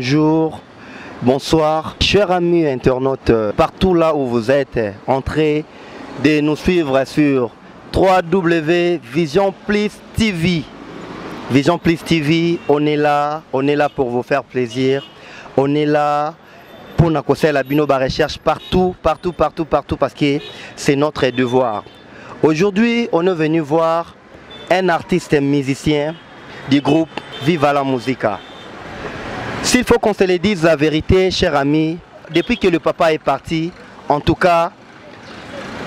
bonjour, bonsoir. Chers amis internautes, partout là où vous êtes, entrez de nous suivre sur www.Vision Plus TV. Vision Plus TV, on est là pour vous faire plaisir. On est là pour nous conseiller la binoba recherche partout, parce que c'est notre devoir. Aujourd'hui, on est venu voir un artiste musicien du groupe Viva la Musica. S'il faut qu'on se le dise la vérité, chers amis, depuis que le papa est parti, en tout cas,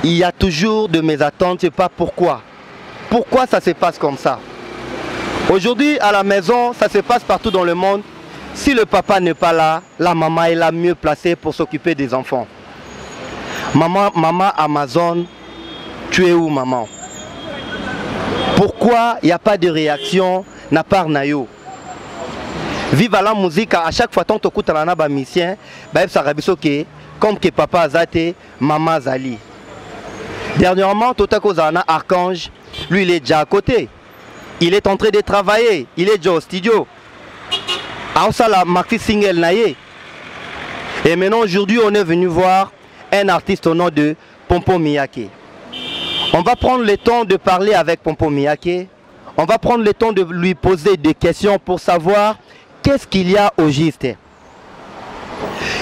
il y a toujours de mes attentes, je ne sais pas pourquoi. Pourquoi ça se passe comme ça? Aujourd'hui, à la maison, ça se passe partout dans le monde. Si le papa n'est pas là, la maman est la mieux placée pour s'occuper des enfants. Maman Amazon, tu es où, maman? Pourquoi il n'y a pas de réaction na part Nayo? Viva la musique, à chaque fois que tu écoutes un musicien, comme que papa Azate, maman Zali. Dernièrement, tout à cause d'un archange, lui il est déjà à côté. Il est en train de travailler, il est déjà au studio. Alors la maxi single naïe. Et maintenant aujourd'hui on est venu voir un artiste au nom de Pompo Miyake. On va prendre le temps de parler avec Pompo Miyake. On va prendre le temps de lui poser des questions pour savoir qu'est-ce qu'il y a au juste.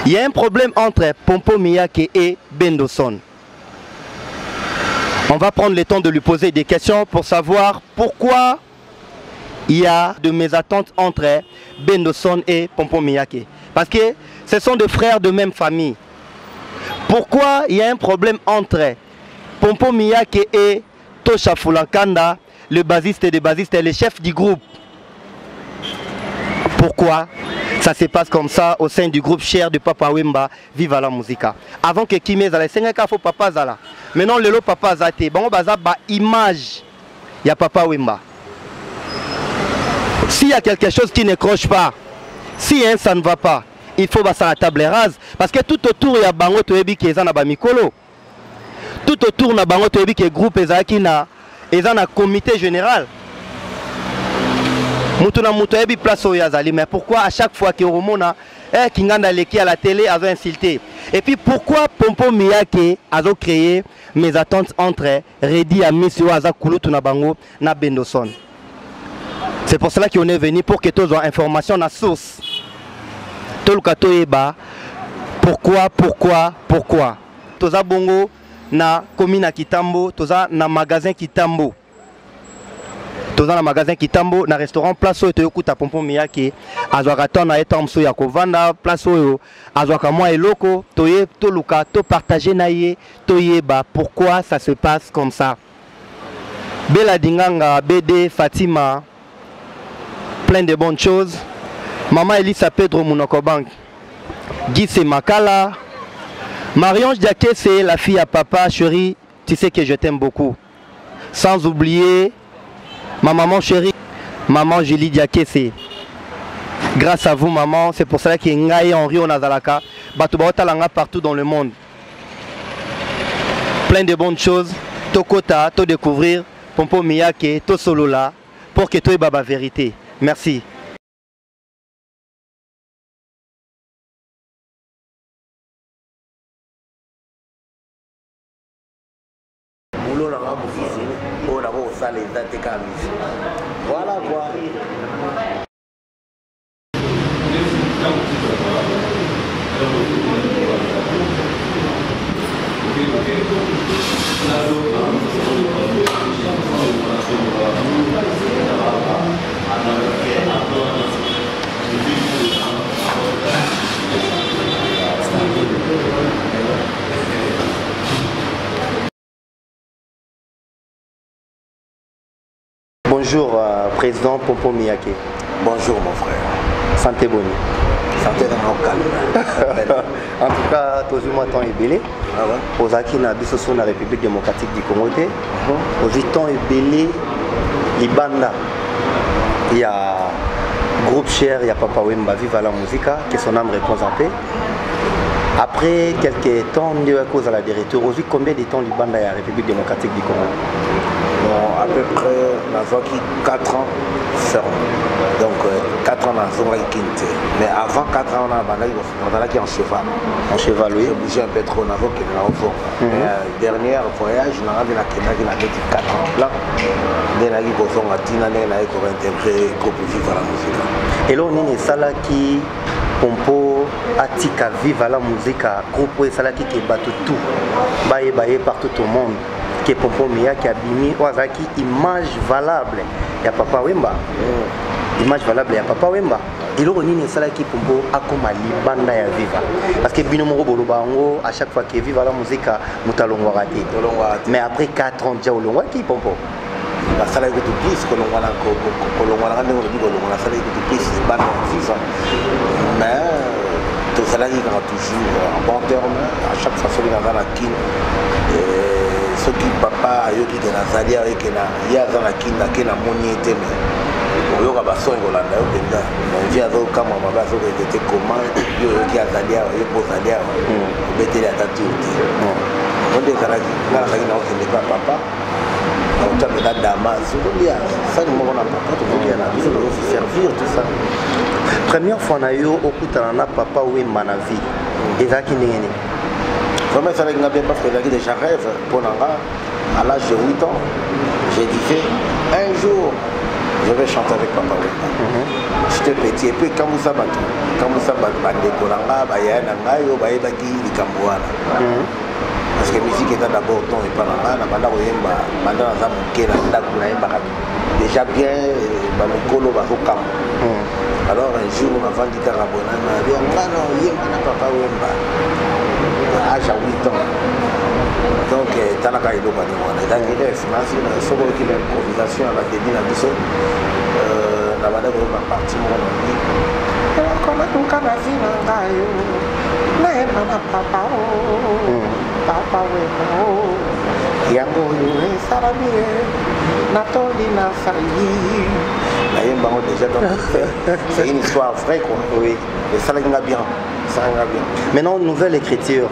Il y a un problème entre Pompo Miyake et Bendoson. On va prendre le temps de lui poser des questions pour savoir pourquoi il y a de mésattentes entre Bendoson et Pompo Miyake. Parce que ce sont des frères de même famille. Pourquoi il y a un problème entre Pompo Miyake et Tosha Fulankanda, le bassiste des bassistes et le chef du groupe? Pourquoi ça se passe comme ça au sein du groupe cher de Papa Wemba, Viva la Musica? Avant que Kimé Zala, c'est un cas faut Papa Zala. Maintenant le lot Papa Zate, bon baza ba image, il y a Papa Wemba. S'il y a quelque chose qui ne croche pas, si ça ne va pas, il faut passer à la table rase. Parce que tout autour il y a Bango Toebi qui est dans la Mikolo. Tout autour il y a Bango Toebi qui est groupe qui est dans le comité général. Mais pourquoi à chaque fois que Romona Kinganda Leki à la télé avait insulté? Et puis pourquoi Pompo Miyake a créé mes attentes entre Redi à Missio Azakulu Tunabango na Bendoson? C'est pour cela qu'on est venu pour que tous aient information na source. Pourquoi Toza Bongo na commune Kitambo, Toza na magasin Kitambo. Dans le magasin Kitambo, dans le restaurant Place où tu écoutes Pompo Miyake, Azwakaton na etamso ya kovanda, Place où Azwakamwa et loko, toye toluka, to partager naie, toyeba pourquoi ça se passe comme ça. Bela Dinganga, BD, Fatima, plein de bonnes choses. Maman Elisa Pedro Munokobank, Guissé Makala, Mariange Diaké, c'est la fille à papa, chérie, tu sais que je t'aime beaucoup. Sans oublier ma maman chérie, maman Julie Diakese. Grâce à vous maman, c'est pour cela qu'il y a Henri Onazalaka, Batubaotalanga partout dans le monde. Plein de bonnes choses, Tokota, to découvrir, Pompo Miyake, to Solola, pour que tu aies la vérité. Merci. Voilà quoi. Bonjour, président Pompo Miyake. Bonjour mon frère. Santé bonne. Santé dans mon calme. En tout cas, toujours temps est belé. Aux acquis na biso sur la République démocratique du Congo. Aux temps est belé. Libanda. Il y a groupe cher, il y a Papa Wemba Viva la Musica, que son âme repose en paix. Après quelques temps, on est à cause de la directeur. Aujourd'hui, combien de temps Libanda est la République démocratique du Congo? Bon, à peu près, on a 4 ans ferme. Donc, 4 ans nazongaki kinte. Mais avant 4 ans nazalaki en cheval. En cheval, oui. J'ai bougé un peu trop nazokende na ozonga. Dernière voyage nangabi nakendaki na neti 4 ans blanc. Nde nayaki kozonga ntina ndenge naye kointegre groupe Viva la Musica. Elo nini esalaki Pompo atika Viva la Musica groupe esalaki ke bato tout baye partout au monde que Pompo Mia qui abimi ozaki image valable ya Papa Wemba. Image valable ya Papa Wemba. Eloko nini esalaki Pompo akoma libanda ya Viva parce que bino moko boloba ngo à chaque fois que Viva la Musica mutalongwa raté. Mais après 4 ans déjà olongwa ki Pompo. La salle est tout plus que l'on va la mais tout cela il aura toujours en bon terme à chaque fois qu'il a la kin ce qui papa a eu qui est la zalia et qui a la kin la kin la moniette mais yo ka baso ngolanda yo benga mais via zo kama mabaso était comment yo qui a zalia yo pour zalia beteli atatu on dit que la na okende pa papa on t'a fait damas ça nous on a pas tout bien la vie de servir tout ça. Première fois na yo okutana na Papa Wemba na vie ezaki nini vraiment ça l'a bien parce que j'ai déjà rêve pour nanga à l'âge de 8 ans j'ai dit un jour je vais chanter avec Papa Wemba. J'étais petit et puis quand vous savez bande kolanga ba ya nanga yo ba yebaki likamboana. Parce que la musique est d'abord ton et pas là, la bande oyemba, bande na zamuke na ndaku na yemba déjà bien ba mikolo ba kokam. Alors un jour on a vendu Carabona na bien ngano yemba na Papa Wemba. À 8 ans. Donc tanaka iloko ni mwana. Donc il est financé na soko qui l'improvisation à la début na biso na bande ko ba parti mo na ni. Comment tout kana vina ngayo. Na yemba na papa Papa Wemba yango yo salamie natoli na failli la yemba déjà donc c'est une histoire vraie quoi oui et ça l'a bien maintenant nouvelle écriture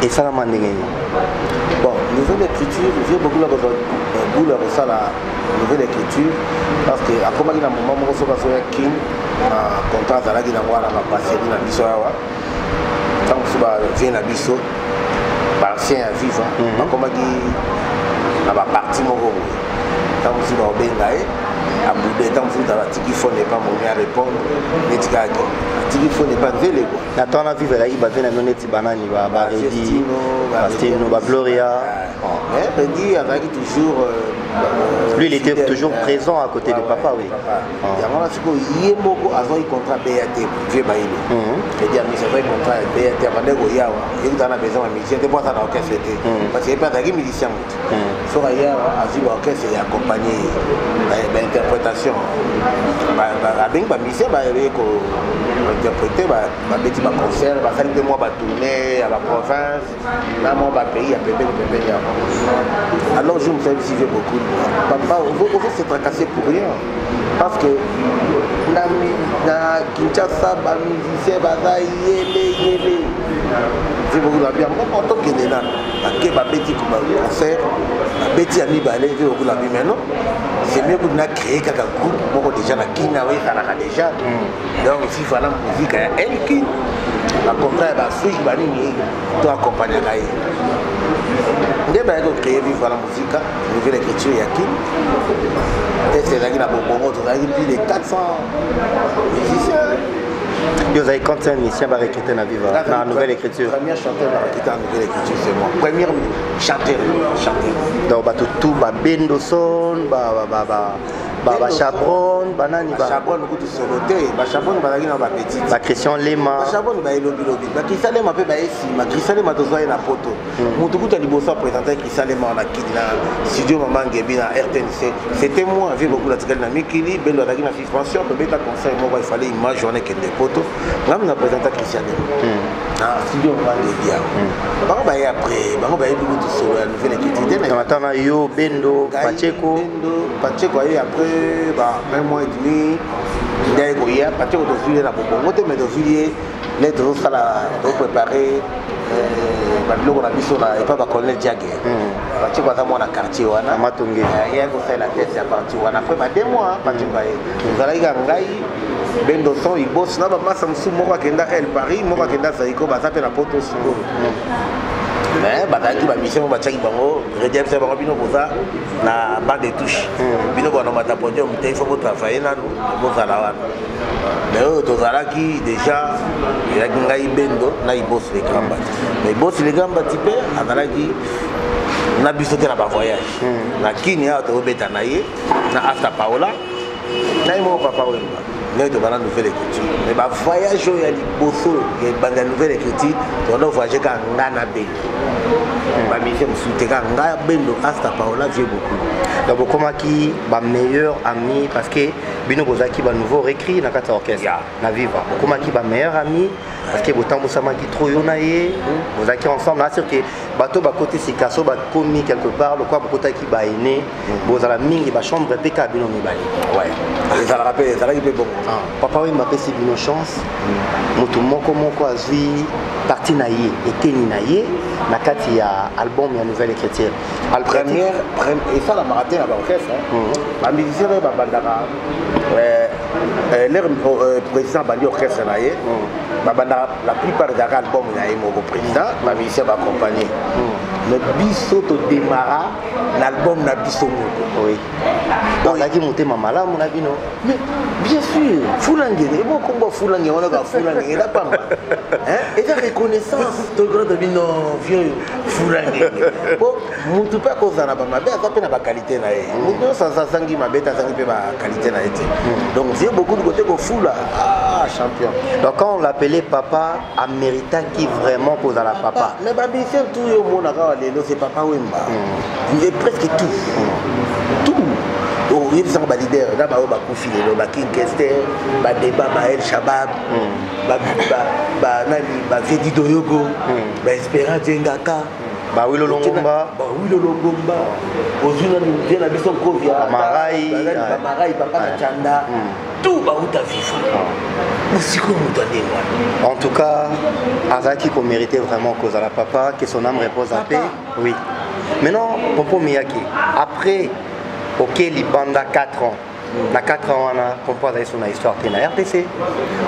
et ça la mandengeni bon nouvelle écriture j'ai beaucoup la boule ça la nouvelle écriture parce que à comment il a moment mo so baso ya king na contrat za la gina ngwana na passer na biso yawa tant que ça vient à biso ancien à vivre comme qui na ba parti moko tant que ça benga à bout de temps vous dans tiki phone n'est pas mon à répondre netika tiki phone n'est pas vélé quoi na tona vivre là il va venir neti banani ba redi Bastino ba Gloria mais dit avec toujours lui il était toujours présent à côté de papa oui yango siko yemoko azo i contrat BAT privé ba ile et dire mais c'est vrai contrat BAT avant de goyawa il dans la maison musicien de boîte à orchestre parce que pas d'agi musicien so ya azilo orchestre et accompagné interprétation ba bing ba musicien ba ko interpréter ba petit ba concert ba faire 2 mois ba tourner à la province dans mon pays à Pépé alors je me suis suivi beaucoup papa vous se tracasser pour rien parce que na Kinshasa ba musicien ba yele je vous la bien moi en tant que là que ba petit comme concert ba petit ami ba aller je vous la bien maintenant c'est mieux que na créer quelque groupe moi déjà na kina oui ça la déjà donc si voilà musique elle qui la contraire ba switch ba ni to accompagner là on va créer Viva la Musica, nouvelle écriture Yakin. Et c'est là qu'il a plus de 400 musiciens. Vous avez combien de musiciens qui recruter dans Viva la nouvelle écriture? Premier chanteur qui a recruté en nouvelle écriture, c'est moi. Premier chanteur. Donc, tout Bendo Son, Chabron, Banani, Chabron, beaucoup de soloté. Chabron, petit. Christian Lema. Chabron, lobby. Christian Lema peut ici. Christian Lema doit être na poto. Moutoukou Talibosa présentait Christian Lema na studio Maman Gebi na RTNC. C'était moi, avec beaucoup d'articles na Mikili, Bendo na suspension, peut mettre conseil moi il fallait image journée que des potos. Là on a présenté Christian Lema. Na studio Maman Gebi. Bango ba après, bango ba beaucoup de solo la nouvelle écriture. Maintenant yo Bendo, Pacheco après un mois et demi, il y a eu un parti de juillet, mais de juillet, les deux salles ont préparé, on a mis sur la et pas colonel Diaguer. batie baza mwana quartier wana Matonge ya kosala test ya parti wana après ba 2 mois batie baye tozalaki ka ngai Bendo son ibos na ba masa musu moko akenda El Paris moko akenda Zaiko baza pe na poto siko mais bataki ba mission batiaki bango redem se bango bino boza na banc de touche bino bona mata podium te il faut que travailler na bozala wana mais tozalaki déjà ya ngai Bendo na ibos le gamba mais ibos le gamba type azalaki na biso te na ba voyage na kini ya to beta na ye na Asta Paola na mo papa wemba mais de la nouvelle écriture mais ba voyage ya liboso ya banda nouvelle écriture on a voyagé ka ngana be ba mission soute ka ngana Bendo Asta Paola j'ai beaucoup donc comment qui ba meilleur ami parce que bino bozaki ba nouveau récrit na kata orchestre na viva comment qui ba meilleur ami parce que botambo sama ki trop yona ye bozaki ensemble là sûr que bato ba côté sikaso ba commis quelque part le quoi bokota ki ba aîné bozala mingi ba chambre peka bino mibali ouais ça la rappelle ça la qui bon papa oui m'a pesi bino chance moto moko azui parti na ye eteni na ye na kati ya album ya nouvelle écriture al première et ça la marathon à l'orchestre ba musicien ba bandaka leur président bandi orchestre na ye ba bandaka la plupart des albums na ye moko président ba musicien ba accompagner le biso to démarra l'album na biso moko oui donc la qui monter mama là mon abino mais bien sûr fulangene et bon combo fulangene on a fulangene là pas hein et la reconnaissance to grand bino vieux fulangene bon mutu pas cause na ba mabe azape na ba qualité na ye mutu sans sangi mabe ta sangi pe ba qualité na été donc j'ai beaucoup de côté ko fula champion donc quand on l'appelait papa a mérité qui vraiment pose à la papa mais ba bien tout yo mona ka lelo c'est papa Wemba il est presque tout il y a des leaders, il y a des King Kester, des débat, El Shabab, Vedi Doyogo, Espérance Djengaka, Wilo Longomba, Ozuna nous la maison Kovia, Marai, Papa Chanda, tout Baouta Viva. En tout cas, Azaki qu'on méritait vraiment cause à la papa, que son âme repose en paix. Oui. Maintenant, Pompo Miyake, après. Ok, Libanda 4 ans. Dans 4 ans, on a composé son histoire de la RTC.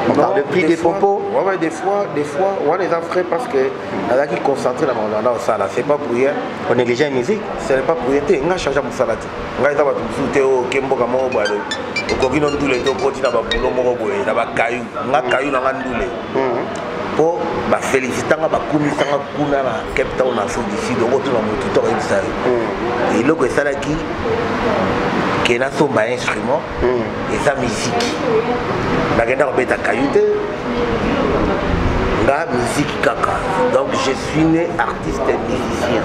On parle de prix des pompos. Oui, des fois, on les a frais parce que on a qui concentré dans mon ça là. C'est pas pour rien. On néglige la musique. Ce n'est pas pour rien. On a changé mon salaire. On a été à tout Kembo Kamo Balo. Au Kogino tous les deux côtés dans le boulot Morobo et dans le caillou. On a caillou dans le doulé. Pour féliciter la commission kuna na Cape Town Afrique du Sud au retour dans mon tuteur et là que ça là qui a son instrument et sa musique la guitare beta cailloute la musique kaka donc je suis né artiste et musicien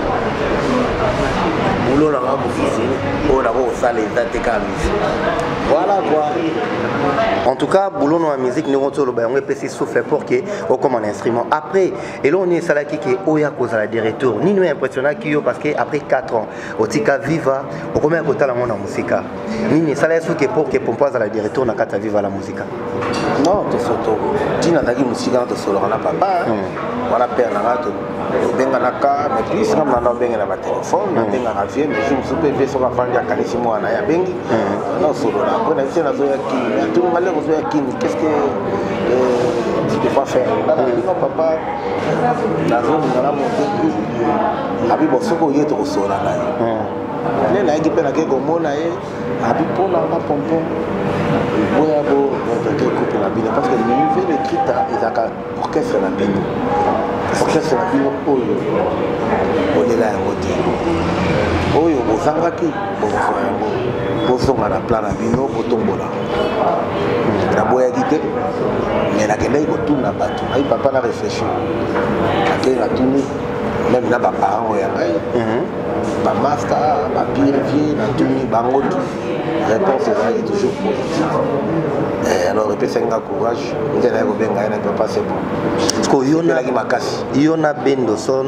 boulot là musicien on a beau ça les musique voilà quoi. En tout cas, boulot dans la musique, nous avons fait souffler pour que on comme un instrument. Après, et là on est salaki qui oya cause la des retours. Ni nous impressionnant qui parce que après 4 ans, au tika viva, au combien côté la monde en musique. Ni ni salaki sous que pour que pompoise la des retours na kata viva la musique. Non, tu soto. Tu n'as pas de musique dans solo na papa. Voilà père na rato. Benga na ka, mais puis ça m'a na benga na téléphone, na benga na vie, mais je me souviens bien sur la famille à kanisi moi na ya bengi. Non solo na. Après na na zoya qui tout le monde le zoya qui qu'est-ce que tu peux pas faire. Là non papa. Na zone na la monter. Abi bosoko yeto ko solo na. Ne na ngi pe na ke ko mona e abi pona na pompon. Boya bo de coupe la bine parce que le nouvel écrita est à orchestre la bine. Orchestre la bine oyo. On est là en côté. Oyo bozangaki bozonga na plan na bino botombola. Na boya gite mais la kende ko tuna bato. Ai papa na réfléchir. Akei na tuni même na ba parents ya ngai. Ba master, ba pire vie na tuni bango tout. Réponse est toujours positive. Alors, il peut faire un courage. Il ne peut pas se parce qu'il y a Bendo son,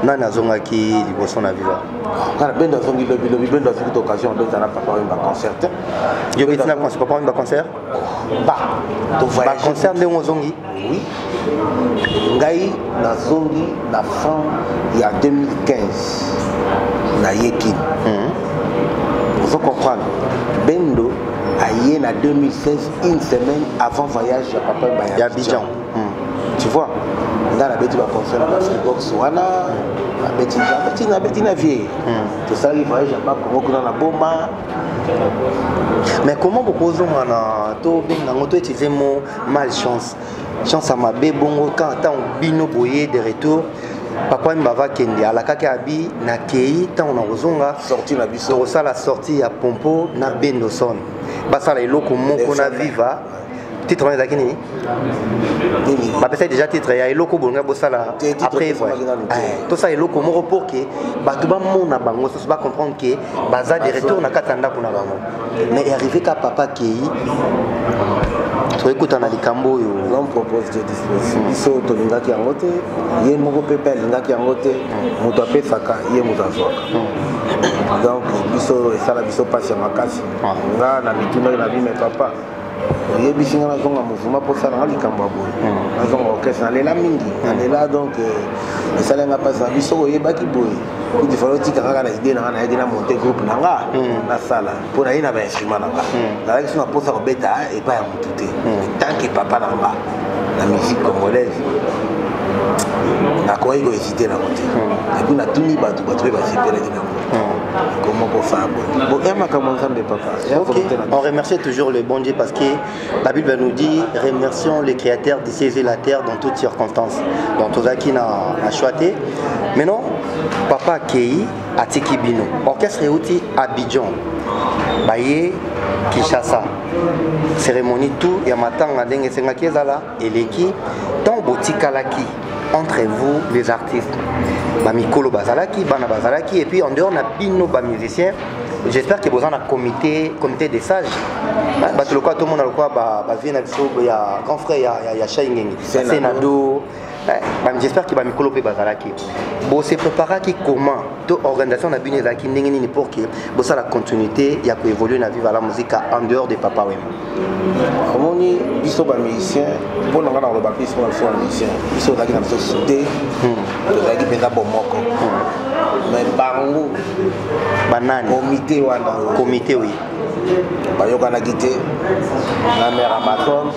nana zonga qui liboson na viva. Quand Bendo son qui le dans cette occasion, d'autres n'ont pas un concert. Il y a un concert. Bah, concert de Mozongi. Oui. Ngai na zongi la fin il y a 2015. na yekin. Vous comprenez? Bendo aïe en 2016, une semaine avant voyage à Papa Abidjan. Tu vois, dans la bête de la concert, la Freebox, voilà, la bête na vieille. Tout ça, il voyage à Papa, on a Boma. Mais comment vous posez utiliser mon malchance? Chance à ma bébongo quand on bino boyer de retour. Papa Mbava Kende à la Kakabi na Kei tant on a rozonga sorti na biso ça la sortie à Pompo na Bendoson basa la eloko moko na viva titre on zakini ba pesa déjà titre ya eloko bonga bosala après tout ça eloko moko pour que ba tuba mona bango ça va comprendre que baza de retour na katanda kuna bango mais arrivé ka papa Kei to écoute na likambo yo l'homme propose de disposition biso to lingaki yango te ye moko pepe lingaki yango te moto apesaka ye moto azwaka donc biso esala biso pasi ya makasi nga na mituna na bime papa oyebisi nga nazonga mouvement mpo salanga likambo ya boye nazonga orchestre nalela mingi nalela donc esalenga mpasi na biso oyebaki boye kuti falo tika kaka na idée nanga nayaki na monte groupe na nga nasala mpo naye na bainstrument na nga nazalaki so na mposa kobeta epai ya motu te tanke papa na nga na musique congolaise nakoki kohésite nango te epuis natuni bato mpe basepelaki nango comment on fait bon on remercie toujours le bon Dieu parce que la Bible nous dit remercions les créateurs de ces et la terre dans toutes circonstances donc tout ça qui n'a choisi maintenant papa Kei atiki bino orchestre outil Abidjan baye Kinshasa cérémonie tout ya matanga ndenge senga kezala eleki tant botikalaki entre vous les artistes Bamikolo Bazalaki, Bana Bazalaki et puis en dehors on a bino ba musiciens. J'espère que vous avez un comité des sages. Parce que tout le monde a le quoi il y a grand frère il y a Shaingengi, Senado. J'espère que Bamikolo pe Bazalaki. Bon c'est préparé qui comment toute organisation na bino ezaki ndenge nini pour que bon ça la continuité il y a que évoluer na vivre la musique en dehors de Papa Wemba. Amoni biso ba musicien pour nga na le ba biso na so musicien biso zaki na biso soudé zaki penda bomoko mais bango banane comité oui bayoka na guité na mère Amazon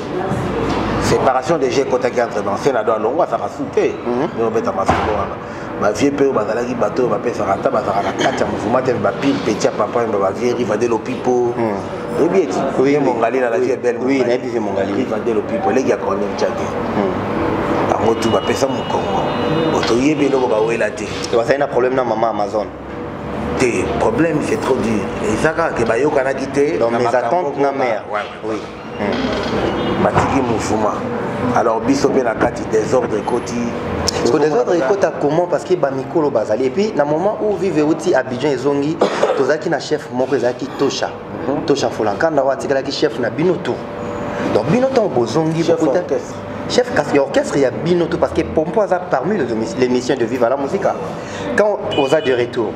séparation des jeux côté entre l'ancien ado longo ça va sauter mais on beta masolo wana ma vie pe bazalaki bateau ba pesa rata bazala na kati ya mouvement tel ba pile petit papa ba vie riva de l'opipo oui mon gali na la vie belle oui na vie mon gali riva de l'opipo les gars connaissent tchadé bango tu ba pesa mon Congo oto yebe loko ba wela te tu vas un problème na maman Amazon des problèmes c'est trop dur et ça que ba yoka na guité dans mes attentes na mère oui Matiki mouvement alors biso pe na kati désordre koti parce que désordre kota comment parce que Bamikolo Bazali et puis na moment où vive outi Abidjan ezongi tozaki na chef moko ezaki Tosha Tosha Folankanda watikala ki chef na Binoto donc Binoto bozongi bokota chef orchestre il y a Binoto parce que Pompo a parmi les missions de vivre à la musique quand on a de retour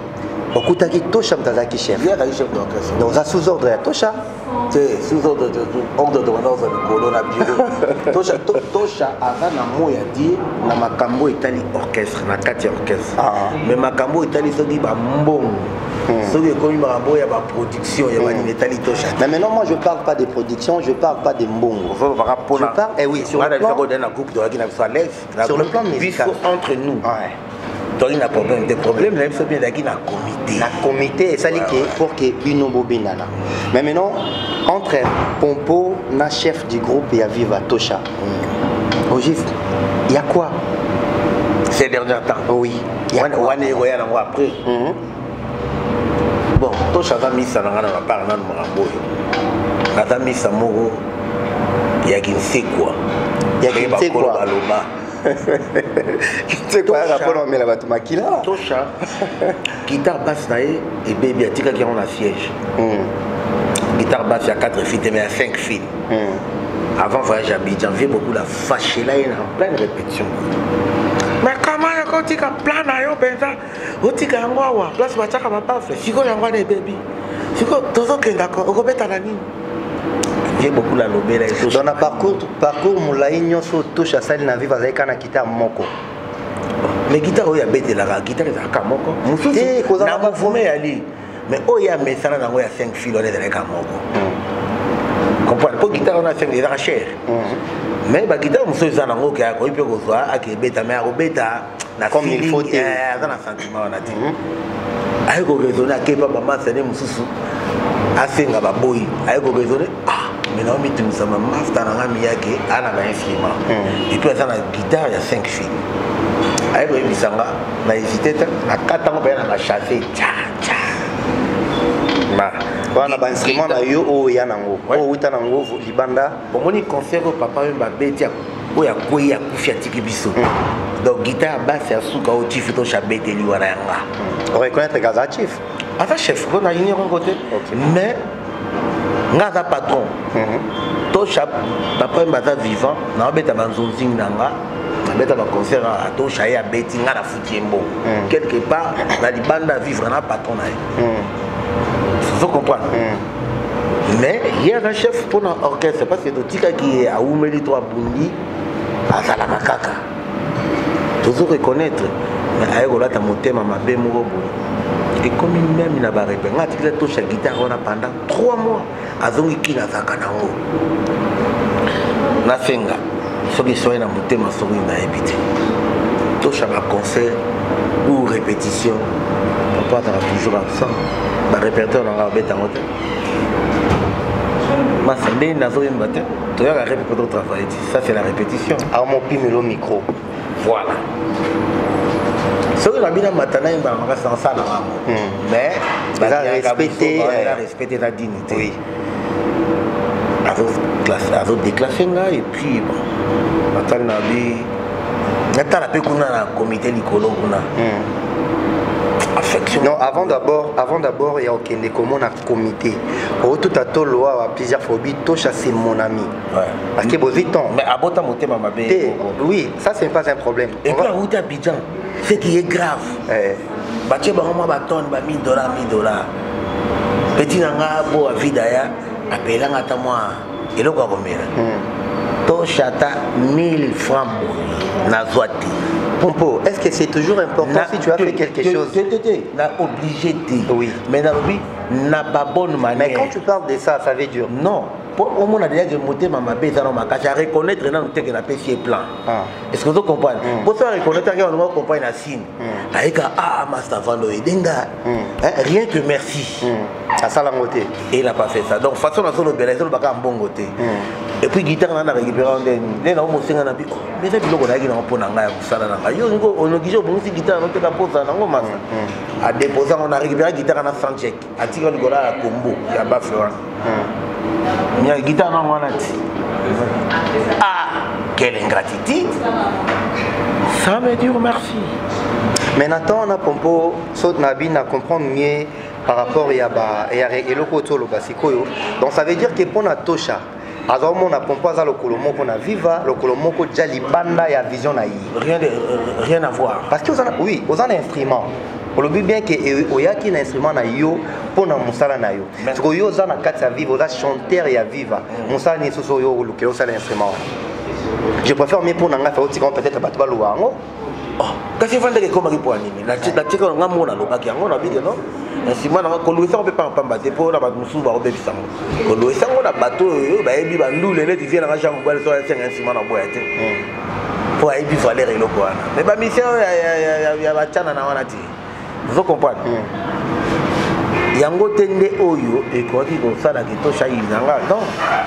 okutaki Tosha mtazaki chef d'orchestre donc ça sous ordre ya Tosha sous ordre de ordre de colo na bureau Tosha avant na moya dit na makambo etali orchestre na kati orchestre mais makambo etali soki ba mbongo soki komi makambo ya ba production ya ba etali Tosha mais maintenant moi je parle pas de production je parle pas de mbongo je parle oui sur le plan sur le plan musical entre nous donc il y a problème des problèmes là il faut bien d'aller dans comité et ça dit que pour que bino bobinana mais maintenant entre Pompo na chef du groupe et à Viva Tosha au juste il y a quoi ces derniers temps oui il y a quoi après bon Tosha va mis ça dans la part dans Marambo na mis ça moko il y a qui sait quoi il y a qui sait quoi c'est quoi rapport à la Batumakila Tosha guitare basse nae et baby atika qui on a siège guitare basse à 4 fils mais à 5 fils avant voyage à Abidjan j'ai beaucoup la fâché là en pleine répétition mais comment quand tu as plan à yo benza otika ngwa place bataka papa fait siko yangwa ne baby siko tozo kendako okobeta na nini j'ai beaucoup la lobé là dans le parcours moulaï nyonso Tosha sali na viva avec na guitare moko mais guitare oyo abete la guitare za ka moko mususu na mouvement ya li mais oyo mesana nango ya 5 fils on est dans ka moko comprendre pour guitare on a 5 des cher mais ba guitare mususu za nango ka ko ipe ko soa akebeta mais akobeta na comme il faut dans un sentiment on a dit ayo ko raisonner akepa ba masane mususu asenga ba boy ayo ko raisonner mais non mais tu nous sommes mafta na ngami yake ana ba instrument et puis ça na guitare ya 5 fils ayo ko bisanga na hésiter na katango ba na chasser cha ma wana ba instrument na yo o ya nango o uta nango libanda omoni concert au papa ba beti oya koya kufia tiki biso donc guitare basse ya suka o chief to chabete li wana yanga on reconnaître gazatif ata chef on a une côté mais ngaza patron to chap papa mbaza vivant na beta banzonzing nanga na beta ba concert a to chaya beti ngana futiembo quelque part na libanda vivre na patron na faut comprendre mais il y a un chef pour l'orchestre parce que tika qui a oumeli toi bundi à la makaka toujours reconnaître mais ayo là ta motema mabe moko et comme même il n'a pas répété ngati la touche à guitare on a pendant 3 mois azongi kina zakanango na senga soki soye na motema soki na ebité touche à concert ou répétition papa sera toujours absent ba répertoire na nga beta moto ma sandé na zo yemba te to ya répéter pour travailler ça c'est la répétition à mon pimelo micro voilà ce que la bina matana yemba nga sans ça na mais respecter la dignité oui avec déclassé nga et puis bon matana na bi nata la pe kuna na comité likolo kuna affection. Non, avant d'abord, il y a aucun comment on a comité. Au tout à tout, loi a plusieurs phobies. Tocha, c'est mon ami. Ouais. Parce que vous vite mais à bota monter ma bébé. Oui, ça c'est pas un problème. Et puis à route à Abidjan, ce qui est grave. Baché bango ba tonne ba $1000. Petit nanga bo a vidaya appela ngata moi et le quoi combien. Tocha ta 1000 francs na zoati. Pompo, est-ce que c'est toujours important si tu as fait quelque chose? N'a obligé de. Oui. Mais n'a pas bonne manière. Mais quand tu parles de ça, ça veut dire. Non. Au moins, on a déjà monté ma bête dans ma cage à reconnaître dans le texte qu'on appelle pied plan. Est-ce que vous comprenez? Pour ça, reconnaître qu'on va comprendre la signe. Avec Master Vando et Denga. Rien que merci. À ça la montée. Et il n'a pas fait ça. Donc, façon, on a solo belle, on a un bon côté. Et puis, guitare, on a récupéré un des. Les gens ont un peu. Mais c'est plus qu'on a dit qu'on a un peu. On a dit qu'on a guitare, on a posé un peu. À déposer, on a récupéré la guitare, on a fait un check. À tirer le gola à combo. Il y a pas Florent. Il y a une guitare dans mon ati. Quelle ingratitude! Ça me dit merci. Mais Nathan, on a pompo, saute Nabi, à comprendre mieux par rapport à l'Okotolo Basikoyo. Donc ça veut dire que pour la Tosha, alors on a pompo à l'Okolomo qu'on a viva, l'Okolomo qu'on a libanda et à vision naïe. Rien à voir. Parce que oui, aux un instrument. On le dit bien que il y a un instrument na yo pour na musala na yo. Parce que yo za na kati ya vivre, za chanteur ya viva. Musala ni soso yo le que ça l'instrument. Je préfère mieux pour nanga faire autre peut-être battre balouango. Oh, kasi vanda ke koma ki pour animer. La tika nga mona lo baki ngo na bide non. Instrument na ko louisa on peut pas battre pour na ba musu ba obebi sango. Ko louisa ngo na bateau yo ba ebi ba ndule ne divie na jambe ba so ya instrument na boya te. Pour ebi valeur eloko wana. Mais ba mission ya ba chana na wana ti. Vous comprenez? Yango tende oyo et quoi dit comme ça la question chaïnanga non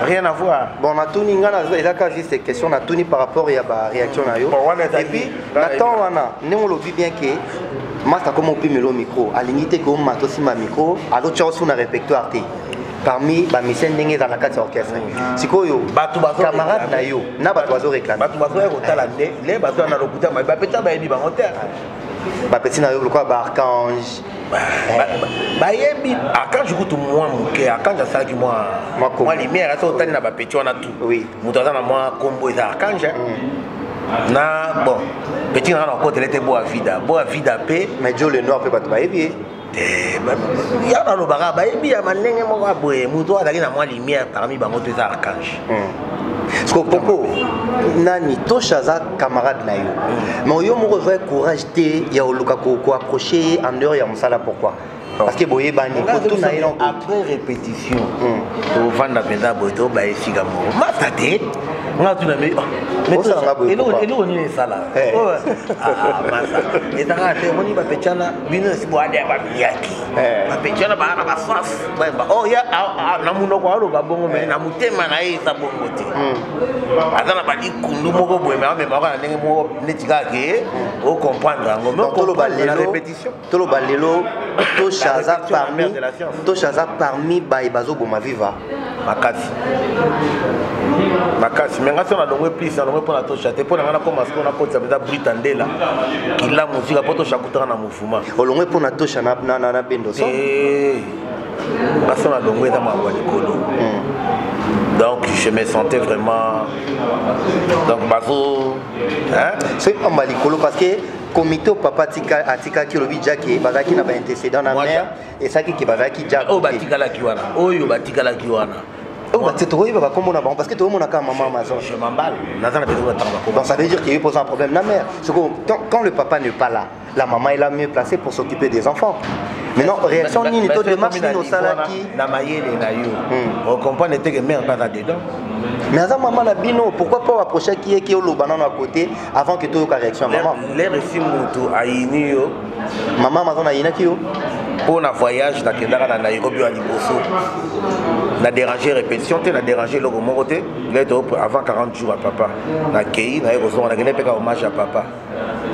rien à voir. Bon on a tout ningana il a qu'à juste ces questions on a tout ni par rapport à la réaction na yo. Et puis attends wana ne on le dit bien que master comme on peut me le micro à l'unité comme mato si ma micro à l'autre chose on a répertoire té parmi ba mission ndenge dans la carte orchestre sikoyo batu bazo camarade na yo na batu bazo réclamer batu bazo ko tala nde les bazo na lokuta ba peta ba ebi ba hotel ba petit na yo quoi ba archange ba yebi archange kutu moi muke archange ça qui moi lumière ça otani na ba petit on a tout oui mutaza na moi combo ça archange na bon petit na ko tele te boa vida pe mais Joe le noir peut pas te ba yebi ya na lo baga ba yebi ya manenge moko aboye muto azaki na moi lumière parmi bango to ça archange ce que popo nani toshaza camarade na yo mais yo moko vrai courage te ya oluka ko approcher en dehors ya musala pourquoi parce que boye bani ko na yo après répétition to vanda penda boito ba esika mo mata te nga tu na me elo ni sala masa etaka te moni ba pechana bino si boade ba miyaki ba pechana ba na ba faf ba oh ya na muno ko alo ba bongo me na mutema na ye sa bongo te azana ba dikundu moko boye me ba na ndenge moko netika ke o comprendre ngo me tolo ba lelo répétition tolo ba lelo to chaza parmi ba bazo boma viva makasi mais nga sona dongo plus na dongo pona to chate pona nga na commence na kotsa beza britandela kila musique poto chakuta na mufuma olongwe pona to chana na bendo so nga sona dongo eza mwa likolo donc je me sentais vraiment donc bazo hein c'est en malikolo parce que comité au papa atika ki lobi jaki bazaki na ba antécédent na mère et ça qui bazaki jaki o batika la kiwana oyo batika la kiwana c'est trop il va comment on parce que tout le monde a quand maman Amazon je m'emballe Nathan a besoin de donc ça veut dire qu'il pose un problème la mère c'est quand le papa n'est pas là la maman est là mieux placée pour s'occuper des enfants maintenant réaction ni to démarche ni au salaki na mayele na yo on comprend que mère pas dedans mais à maman la bino pourquoi pas approcher qui est au banana à côté avant que tout réaction maman les récits moto aini yo maman Amazon a ina ki yo pour un voyage na kendaka na Nairobi à Liboso na déranger répétition te na déranger le côté avant 40 jours à papa na kei na erozo na kende peka hommage à papa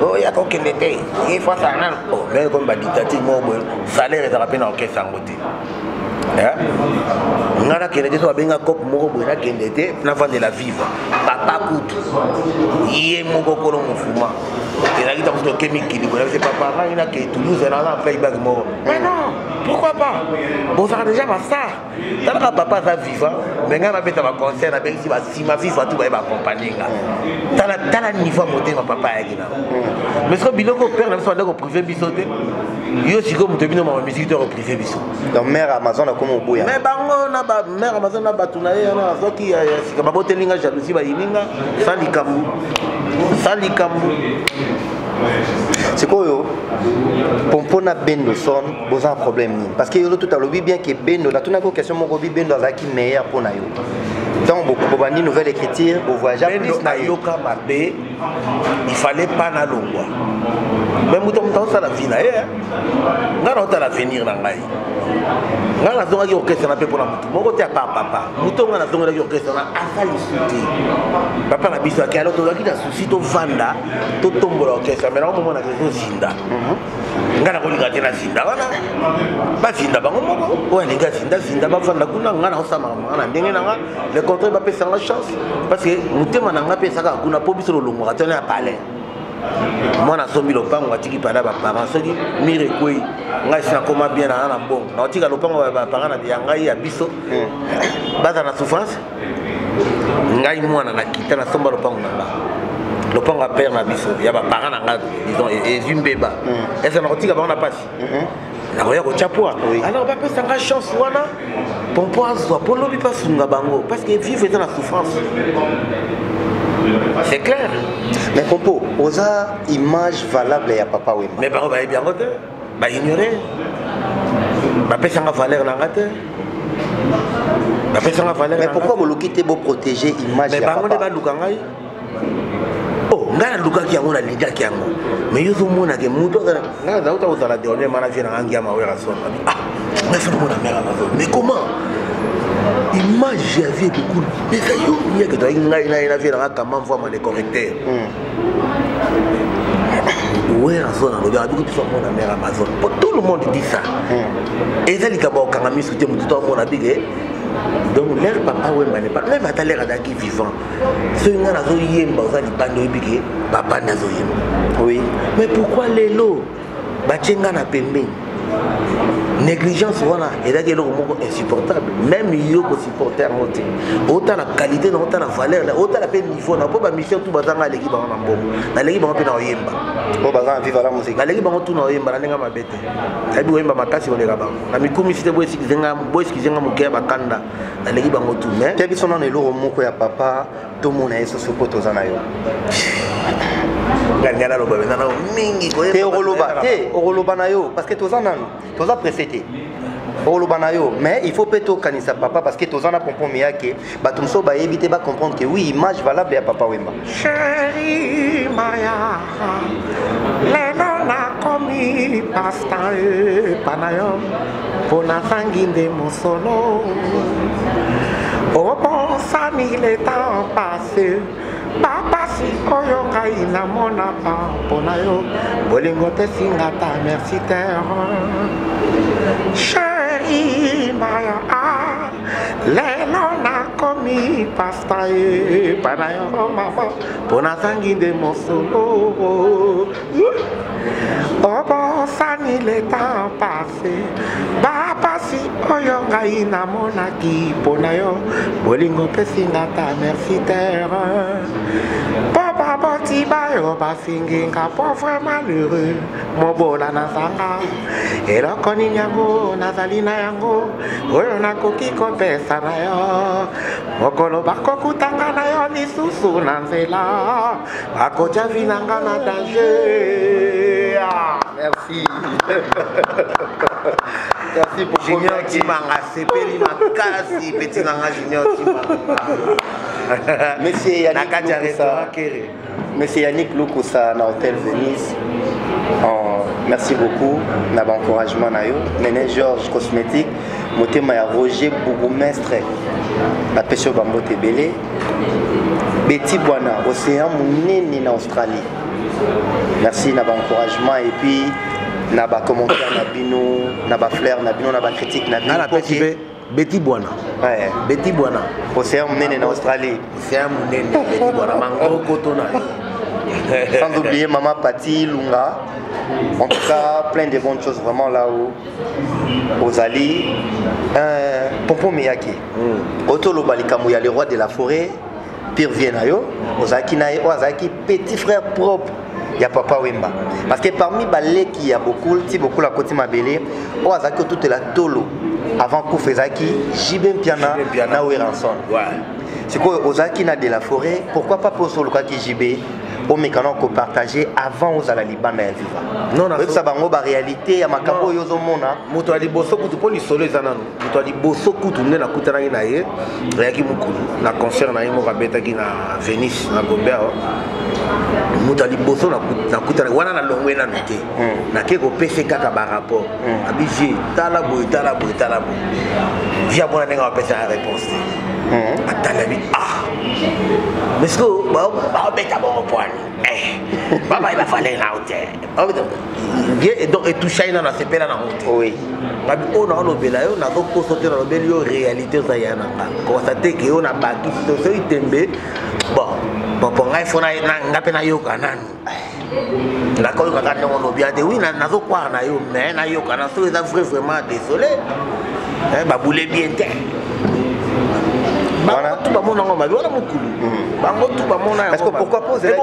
oh ya ko kende te il faut ça na oh mais comme ba dictature mo bo salaire ezala pe na orchestre ngote ngana kende te so benga cop moko bo na kende te na vendre la vivre papa kutu yé moko kolo mufuma et là il t'a dit que Mikili c'est papa il a que Toulouse et là en playback mort mais non pourquoi pas bon ça déjà pas ça t'as papa ça vivant mais quand on va faire un concert avec si ma fille va tout va accompagner là t'as la niveau monter ma papa avec là mais ce que biloko père même soit dans privé bisoté yo si comme tu ma musique au privé biso donc mère Amazon a comme boya mais bango na ba mère Amazon na batuna ye na soki si ka babotelinga jalousie ba yininga salikambu c'est quoi yo pompona bendo son boza problème ni parce que yo tout à l'obi bien que bendo la tuna ko question mon obi bendo azaki meilleur pour na yo donc beaucoup bobani nouvelle écriture au voyage plus na yo ka mabe il fallait pas na longwa même muto ça la vie na ye ngana ota l'avenir na ngai ngana zonga ki orchestre na pe pour na muto moko te pa papa muto ngana zonga ki orchestre na asali suti papa na biso akalo to ki na souci to vanda to tombola orchestre mais na moment na ko zinda ngana ko ligate na zinda wana ba zinda bango moko o linga zinda ba vanda kuna ngana osama ngana ndenge na nga le contrat ba pesa nga chance parce que mutema na nga pesa ka kuna po biso lo longo atone ya palais moi na sombi lopango atiki pada ba parents soki mire koi ngai sina koma bien na bon na otika lopango ba parents na ngai ya biso baza na souffrance ngai mwana na kita na somba lopango na ba lopango a père na biso ya ba parents na ngai disons ezumbeba est-ce na otika ba na passe na koya ko chapwa alors ba pesa nga chance wana pompo azwa polo bi pasunga bango parce que vivre est dans la souffrance. C'est clair. Mais Pompo, osa image valable ya papa Wemba. Mais par exemple, bien côté, bah ignorer. Bah personne n'a valeur dans la tête. Bah personne n'a valeur. Mais pourquoi vous le quittez pour protéger image ya papa? Mais par exemple, oh, ngana luka ki yango na linga ki yango. Mais yo zo mona ke muto ngana za uta la dernier manager na ngia ma wera son. Ah, mais c'est mon mère Amazon. Mais comment? Image j'avais beaucoup mais ça yo il y a que toi il a vu dans comment voir les correcteurs ouais en zone on regarde beaucoup sur mon mère Amazon tout le monde dit ça et ça les gars quand ami soutien tout le monde a dit donc leur papa Wemba n'est pas même à l'air d'aki vivant ce nga na zo yemba za di bando ebike papa na zo yemba oui mais pourquoi lelo ba tchenga na pembeni négligence wana ezaki eloko moko insupportable même yo ko supporter moté autant la qualité na autant la valeur autant la niveau na po ba mission tout bazanga aleki ba na mbongo na leki ba pe na oyemba po bazanga vivre la musique na leki ba tout na oyemba na ndenga mabete sabi oyemba makasi oleka ba na mikumi site boy skizenga muke ba kanda na leki ba tout mais kebi sona na eloko moko ya papa to mona yeso soko tozana yo ngana lo ba na mingi ko te oroloba na yo parce que tozana toza précédé oroloba na yo mais il faut peut-être kanisa papa parce que tozana pompon miyake bato moso ba éviter ba comprendre que oui image valable ya papa Wemba chérie Maya lelo na komi pasta panayo pona sanginde mosolo oh bon ça le temps passé papa si oyo ngai na mona pa pona yo bolingo te singata merci terre chérie Maya lelo na komi pasta pana yo mama pona sangi de mosolo obo sani le temps passé papa si oyo ngai na mona ki pona yo bolingo pe singata merci terre papa boti bayo basinginga pauvre malheureux mobola na sanga eloko nini yango nazali na yango oyo nakoki kopesa na yo mokolo bakokutanga na yo lisusu na nzela bakotya vi na nga na danger. Merci. Merci pour Junior Timanga sepeli makasi petit nanga Junior Timanga. Monsieur Yannick Lukusa na Hôtel Venise. Merci beaucoup na encouragement na yo. Néné Georges Cosmétique, motema ya Roger Bourgmestre. La pêche bambo tebele. Betty Bwana, océan munene na Australie. Merci na encouragement et puis na ba commentaire na bino, na ba fleur na bino, na ba critique na bino. Betty Bwana. Ouais, Betty Bwana. Océan munene na Australie. Océan munene Betty Bwana mango kotona. Sans oublier Maman Pati Lunga. En tout cas, plein de bonnes choses vraiment là-haut. Ozali, Pompon Miyake. Otolo Balikamouya, le roi de la forêt. Pire Viennayo. Ozaki Nae, Ozaki, petit frère propre. Il y a Papa Wemba. Parce que parmi les qui y a beaucoup, si beaucoup la côté Mabélé, Ozaki toute la tolo. Avant Koufezaki, Jibem Piana, Naoué Ranson. C'est quoi Ozaki na de la forêt? Pourquoi pas pour Soloka qui Jibé? Au mécanon qu'on partageait avant aux Alaliban et Viva. Non, non, ça va en réalité, à Macabo Yozomona. Moutouali Bosso, pour les soleils Zanano. Moutouali Bosso, Koutoune, la Koutarani Naye, Réaki Moukoul, la concert Naïmo Rabeta qui na Venise, na Gobert. Moutouali Bosso, la Koutarani, Wana la Longwe na Noté. Na Keko PCK par rapport. Abidji, Talabou, Talabou, Talabou. Via Bona Nenga PCK à réponse. Atalabi, ah! Mais ce que, bah, bêta bon point. Papa, il va falloir la hauteur. Et donc, et tout ça, il a fait la hauteur. Oui. On a le bélayo, on a beaucoup sauté dans le bélayo, réalité, ça y est. Constaté qu'on a bâti, c'est un tembe. Bon, pour moi, il faut n'a yoka nan. D'accord, on a on bien dit oui, n'a pas quoi na yo, mais na yoka na so, ils ont vraiment désolé. Bah, boulez bien terre. Tout le monde a un peu de est-ce que pourquoi poser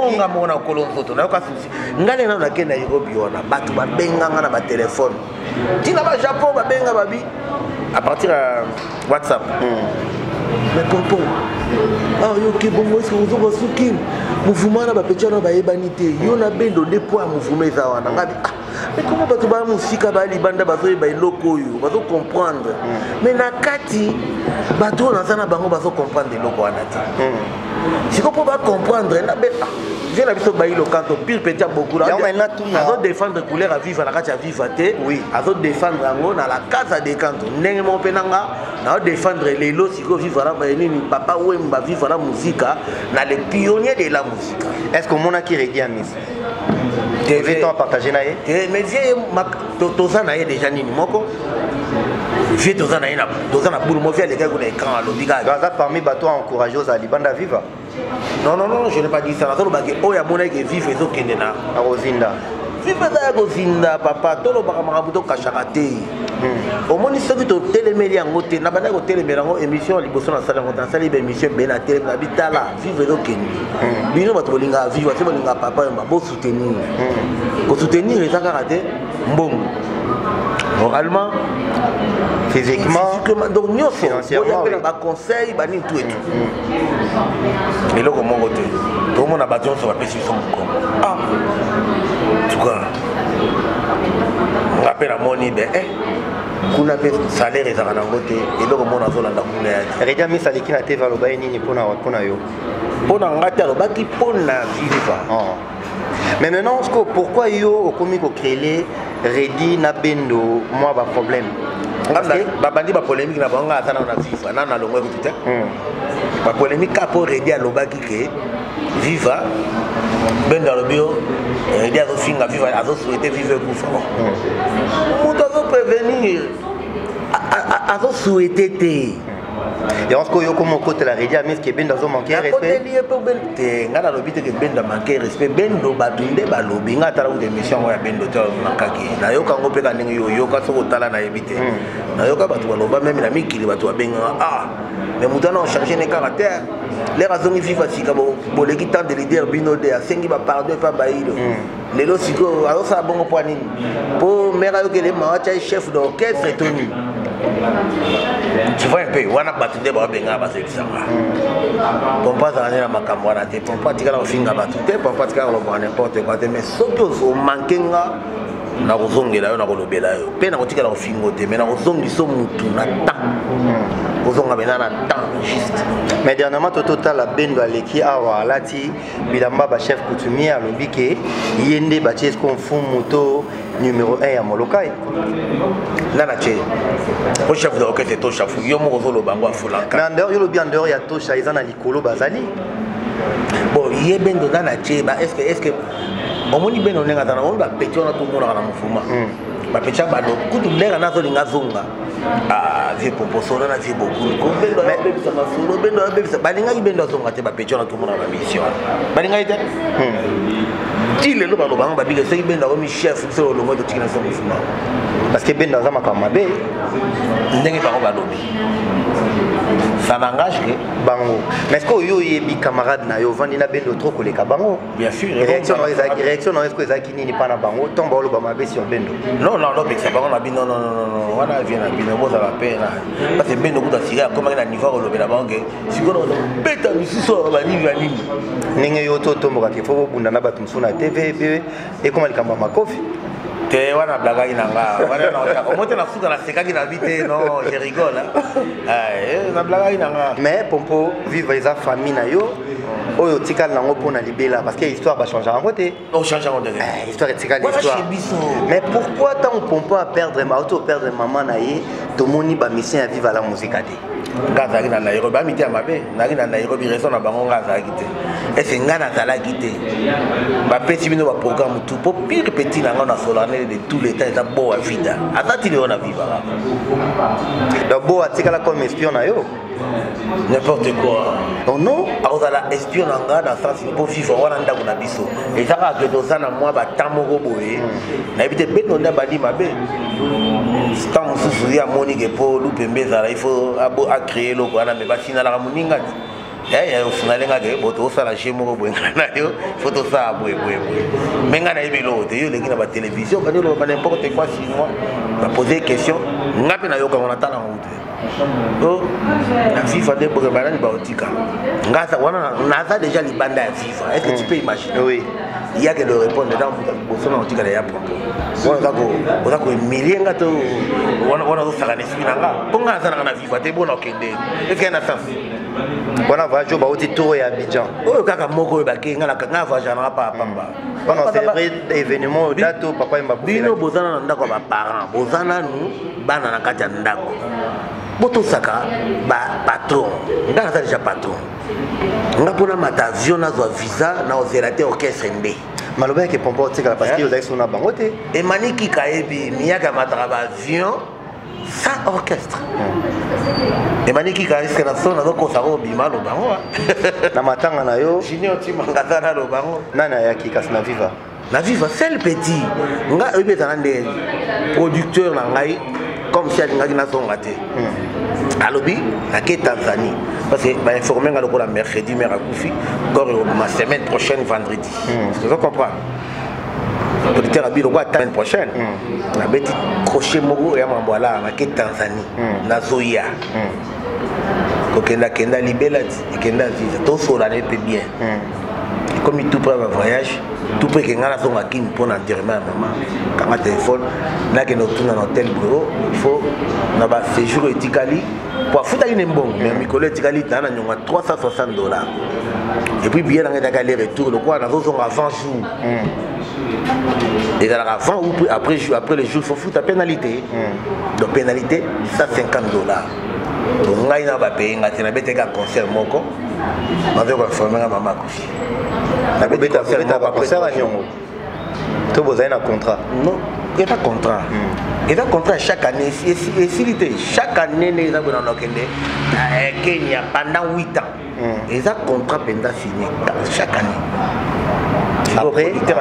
la téléphone Japon à partir de WhatsApp. Mais pompon, ah yo ke bongo est-ce que vous avez souki mouvement na ba petit na ba ebanité yo na bendo de poids mouvement za wana ngabi mais comment bato ba musika ba libanda bazo ba iloko yo bazo comprendre mais na kati bato na sana bango bazo comprendre loko wana ti si ko pas comprendre na be j'ai l'habitude de bailler le canton pire petit beaucoup là à défendre couleur à vivre à la carte à vivre oui à défendre en dans la case à des cantons n'est mon penanga à défendre les lots si vous vivre là papa Wemba vivre la musique dans les pionniers de la musique. Est-ce que mon a qui regarde Miss TV temps partager naé mais vieux toza naé déjà ni moko vieux toza naé na toza na boule mo vieux les gars ko na écran à l'obiga gaza parmi bateau encourager aux alibanda vivre. Non, je n'ai pas dit ça. Je n'ai pas dit que Oya Mona qui vive et qui est là. À Rosinda. vive da kozinda papa tolo baka makabuto kashakate au moins ce que to téléméli en côté na bana ko téléméli en émission liboso na sala ngota sala ba émission ben na télé na bitala vive do kendi bino ba to linga vive ba linga papa ba bo soutenir ko soutenir les karaté mbongo moralement physiquement donc nous financièrement on a conseil ba ni tout et tout et là comment côté tout le monde a battu sur la pêche son ah tu vois on appelle à moni ben kuna pe salaire ezaka nango te eloko mona azolanda kuna ya redia misa leki na te valoba nini pona yo pona ngati alobaki pona viva mais maintenant pourquoi yo okomi ko créer Redi na Bendo moi ba problème ba bandi ba polémique na banga atana na viva na na longwe ko te ba polémique pour Redi alobaki ke viva Bendo alobio Redi azo finga viva azo souhaiter vivre pour ça on doit prévenir azo souhaiter te et on se koyo comme côté la Redi mais que Bendo azo manquer respect lié pour Bendo ngana lobite ke Bendo manquer respect Bendo batunde ba lobi ngata la émission ya Bendo to makaki na yoka ngope ka ndenge yo yoka soko tala na yebite na yoka batu baloba même na mikili batu abenga mais mutana on changer ne caractère les raisons viva sika bo leki tant de leader bino de asengi ba pardon pas bailo lelo siko alors ça bongo point nini pour mera yo kele ma cha chef d'orchestre tonu tu vois un peu wana batunde ba benga ba sebisanga pompa za na makambo na te pompa tikala ofinga batute pompa tikala lo n'importe quoi mais soki zo mankenga na kozongela yo na kolobela yo pe na kotikala ofingo te mais na kozongi so mutu na ta kozonga bena na ta juste mais dernièrement total la Bendo aleki awa lati bilamba ba chef coutumier alobi ke yende ba ties ko fond moto numéro 1 ya Molokai nana che o chef d'orchestre to chafu yo mo kozolo bango afulanka na ndeur yo lobi en dehors ya to chaiza na likolo bazali bon ye Bendo nana che ba est-ce que omoni Bendo nenga tana on ba petona to mona na mufuma ba pecha ba do kutu lenga nazo linga zonga vie popo solo na vie beaucoup ko Bendo na bebisa masolo Bendo na bebisa balinga ki Bendo zonga te ba petona to mona na mission balinga ite tile lo ba lo banga ba biga se Bendo ko mi chef so lo mo to tikina so mufuma parce que Bendo za makama be ndenge ba ko ba lobi ça n'engage que bango mais est-ce que yo yebi camarade na yo vandi na Bendo trop koleka bango bien sûr réaction non est-ce que ezaki nini pa na bango tomba lo ba mabe sur Bendo non pexer bango na bino non wana vient na bino boza la pena parce que Bendo kuta sira comme na niveau lo bela bango sikono beta misuso ba ni nini ninge yo to tomboka ke fo bunda na batu msuna TV et comment likamba makofi te wana blaga inanga wana na omote na fuka na sekaki na vite non je rigole na blaga inanga mais pompo vivre eza famille na yo oyo tikala nango pona libela parce que histoire va changer en côté on change en côté histoire tikala l'histoire mais pourquoi tant pompo à perdre maman na ye to moni ba mission à vivre à la musique ate ngazaki na Nairobi ba miti ya mabe naki na Nairobi raison na bango ngazaki te est-ce ngana zalaki te ba petit bino ba programme tout pour pire petit na ngana solennel de tous les temps ça beau à vida atati le on a vivre d'abord atikala comme espion na yo n'importe quoi oh non azala espion na ngana sens pour vivre wana ndako na biso ezaka que dozana moi ba tamoko boye na ebite Bendo nda bali mabe tant mususu ya monique pour lupembe zala il faut a créer loko wana me basina la muninga ya usunalenga ke boto sala shemo ko bwenga na yo photo sa bwe menga na ebelo te yo lekina ba télévision ba dilo ba n'importe quoi chinois ba poser question ngapi na yo ka on tala honte oh la FIFA de boga bana ni ba otika ngasa wana naza déjà libanda ya FIFA est-ce que tu peux imaginer oui il y a que de répondre dans bosono otika ya propos wana ko milienga to wana zo sala nesu nanga ponga sana na FIFA te bona okende est-ce qu'il y a un sens bona vajo ba oti tour ya Abidjan oyo kaka moko ba kenga la kanga vaja na papa bona c'est vrai événement dato papa mba bino bozana na ndako ba parents bozana nu bana na kati ya ndako boto saka ba patron ngana za déjà patron ngapona mata avion na zo visa na ozerate orchestre ndé maloba ke pompo tika parce que yo zaki sona bango te et maniki kaebi miyaka mata ba avion sans orchestre et maniki ka est-ce que na sona ko sa ko bima lo bango na matanga na yo junior ti mangata na lo bango nana yaki kasina viva La Viva, c'est le petit. Nga producteur nangai comme si elle n'a son raté. À l'objet, à Tanzanie. Parce que bah informé nga lokola mercredi mais à Koufi, encore ma semaine prochaine vendredi. Vous comprenez? Producteur abi lokola semaine prochaine. Na beti crochet mogo ya mambola na Tanzanie. Na Zoya. Kokenda kenda libela kenda visa. Tout cela n'est pas bien. Comme tout prend un voyage, tout près que ngana son akine pour l'enterrement à maman. Quand ma téléphone, là que nous tournons dans l'hôtel bureau, il faut n'avoir séjour éticali pour foutre une bon. Mais mes collègues éticali dans la nyonga $360. Et puis bien dans les retours, le quoi, nous avons avant jour. Et avant ou après le jour, il faut foutre la pénalité. Donc pénalité, $150. Donc on a payé un concert moko. On va informer la maman Koufi. La bête a fait un concert à Nyongo. Tu as un contrat? Non, il y a un contrat. Il y a un contrat chaque année. Et s'il était chaque année, il y a un Kenya pendant 8 ans. Il y a un contrat pendant signé chaque année. Après, il y a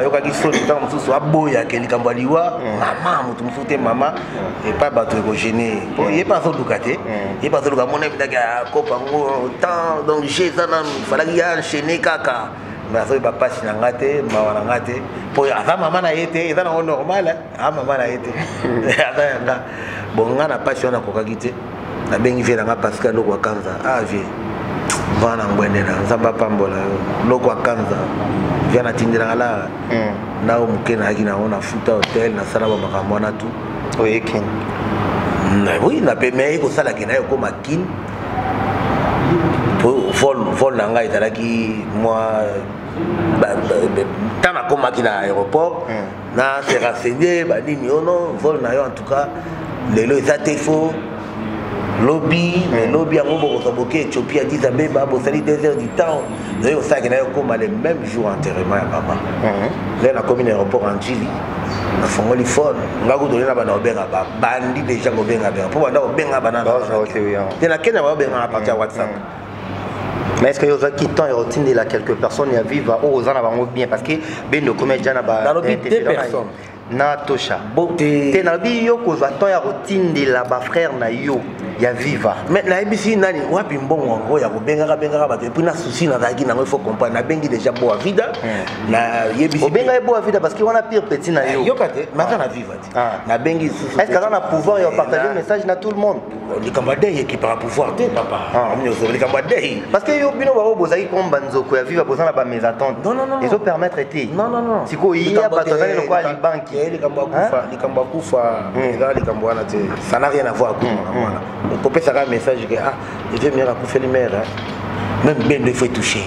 un maman et pas battre gêné. Il n'y a pas de Ducaté. Il n'y a pas de donc j'ai ça, il fallait enchaîner caca. Mais ça va pas si n'angate, mawanangate. Pour avant maman a été, il est normal. Ah maman a été. Bon, on a pas si on a kokagité. La bengi fait la Pascal Loko Kanza. Ah j'ai. Vana ngwendela, nzamba pambola. Loko Kanza. Viens atindira là. Na umkena akina ona futa hotel na salaba makambo na tout. Oui, kin. Oui, na pemé ko sala kina ko makin. Vol nanga ezalaki moi tant nakomaki na aéroport na se renseigner banini ono vol na yo en tout cas lelo eza te faux lobby mais lobby yango bokosaboki Éthiopie Addis Abeba bosali 2 heures du temps nayo osaki na yo koma le même jour enterrement ya mama le nakomi na aéroport en Djili nafongoli phone ngakudoli na bana obenga bandi déjà kobenga benga mpo banda obenga bana te na kenya baobenga na partir ya WhatsApp. Mais est-ce que vous avez quitté quelques personnes qui vivent au Zanabango bien parce que ben de comédien dans deux personnes na tosha te na bi yo ko zato ya routine de la ba frère na yo ya viva mais na ebisi nani wapi mbongo ngo ya kobenga ba te puis na souci na zaki na il faut comprendre na bengi déjà boa vida na yebisi obenga boa vida parce que on a pire petit na yo yo kate mais na viva na bengi souci est-ce que on a pouvoir de partager le message na tout le monde les cambadé qui par pouvoir te papa les cambadé parce que yo bino ba bozaki comme banzoko ya viva bozana ba mes attentes non ils ont permettre été non siko iya batozali le quoi li banki likambo akufa eza likambo wana te ça n'a rien à voir avec moi okopesaka un message que il veut mère akufeli mère même bendo il faut toucher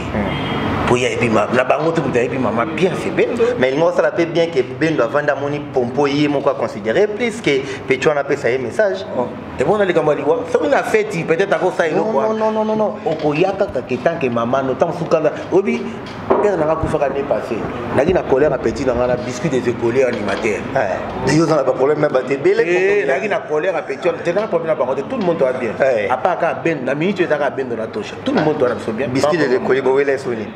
pour y aller na bango tout muta epi maman bien c'est bendo mais il ça la fait bien que bendo avanda moni pompo yé mon quoi considérer plus que petu on appelle ça un message et bon likambo liwa c'est une fête peut-être à ça non okoyaka ka que maman notam sukanda obi père n'a pas kufa l'année passée naki na colère à petit dans la biscuit des écoliers animateurs ils ont pas problème même baté belé naki na colère à petit t'es dans problème à tout le monde doit bien à part ka ben na minute tu ka ben dans la touche tout le monde doit bien biscuit des écoliers bowele soni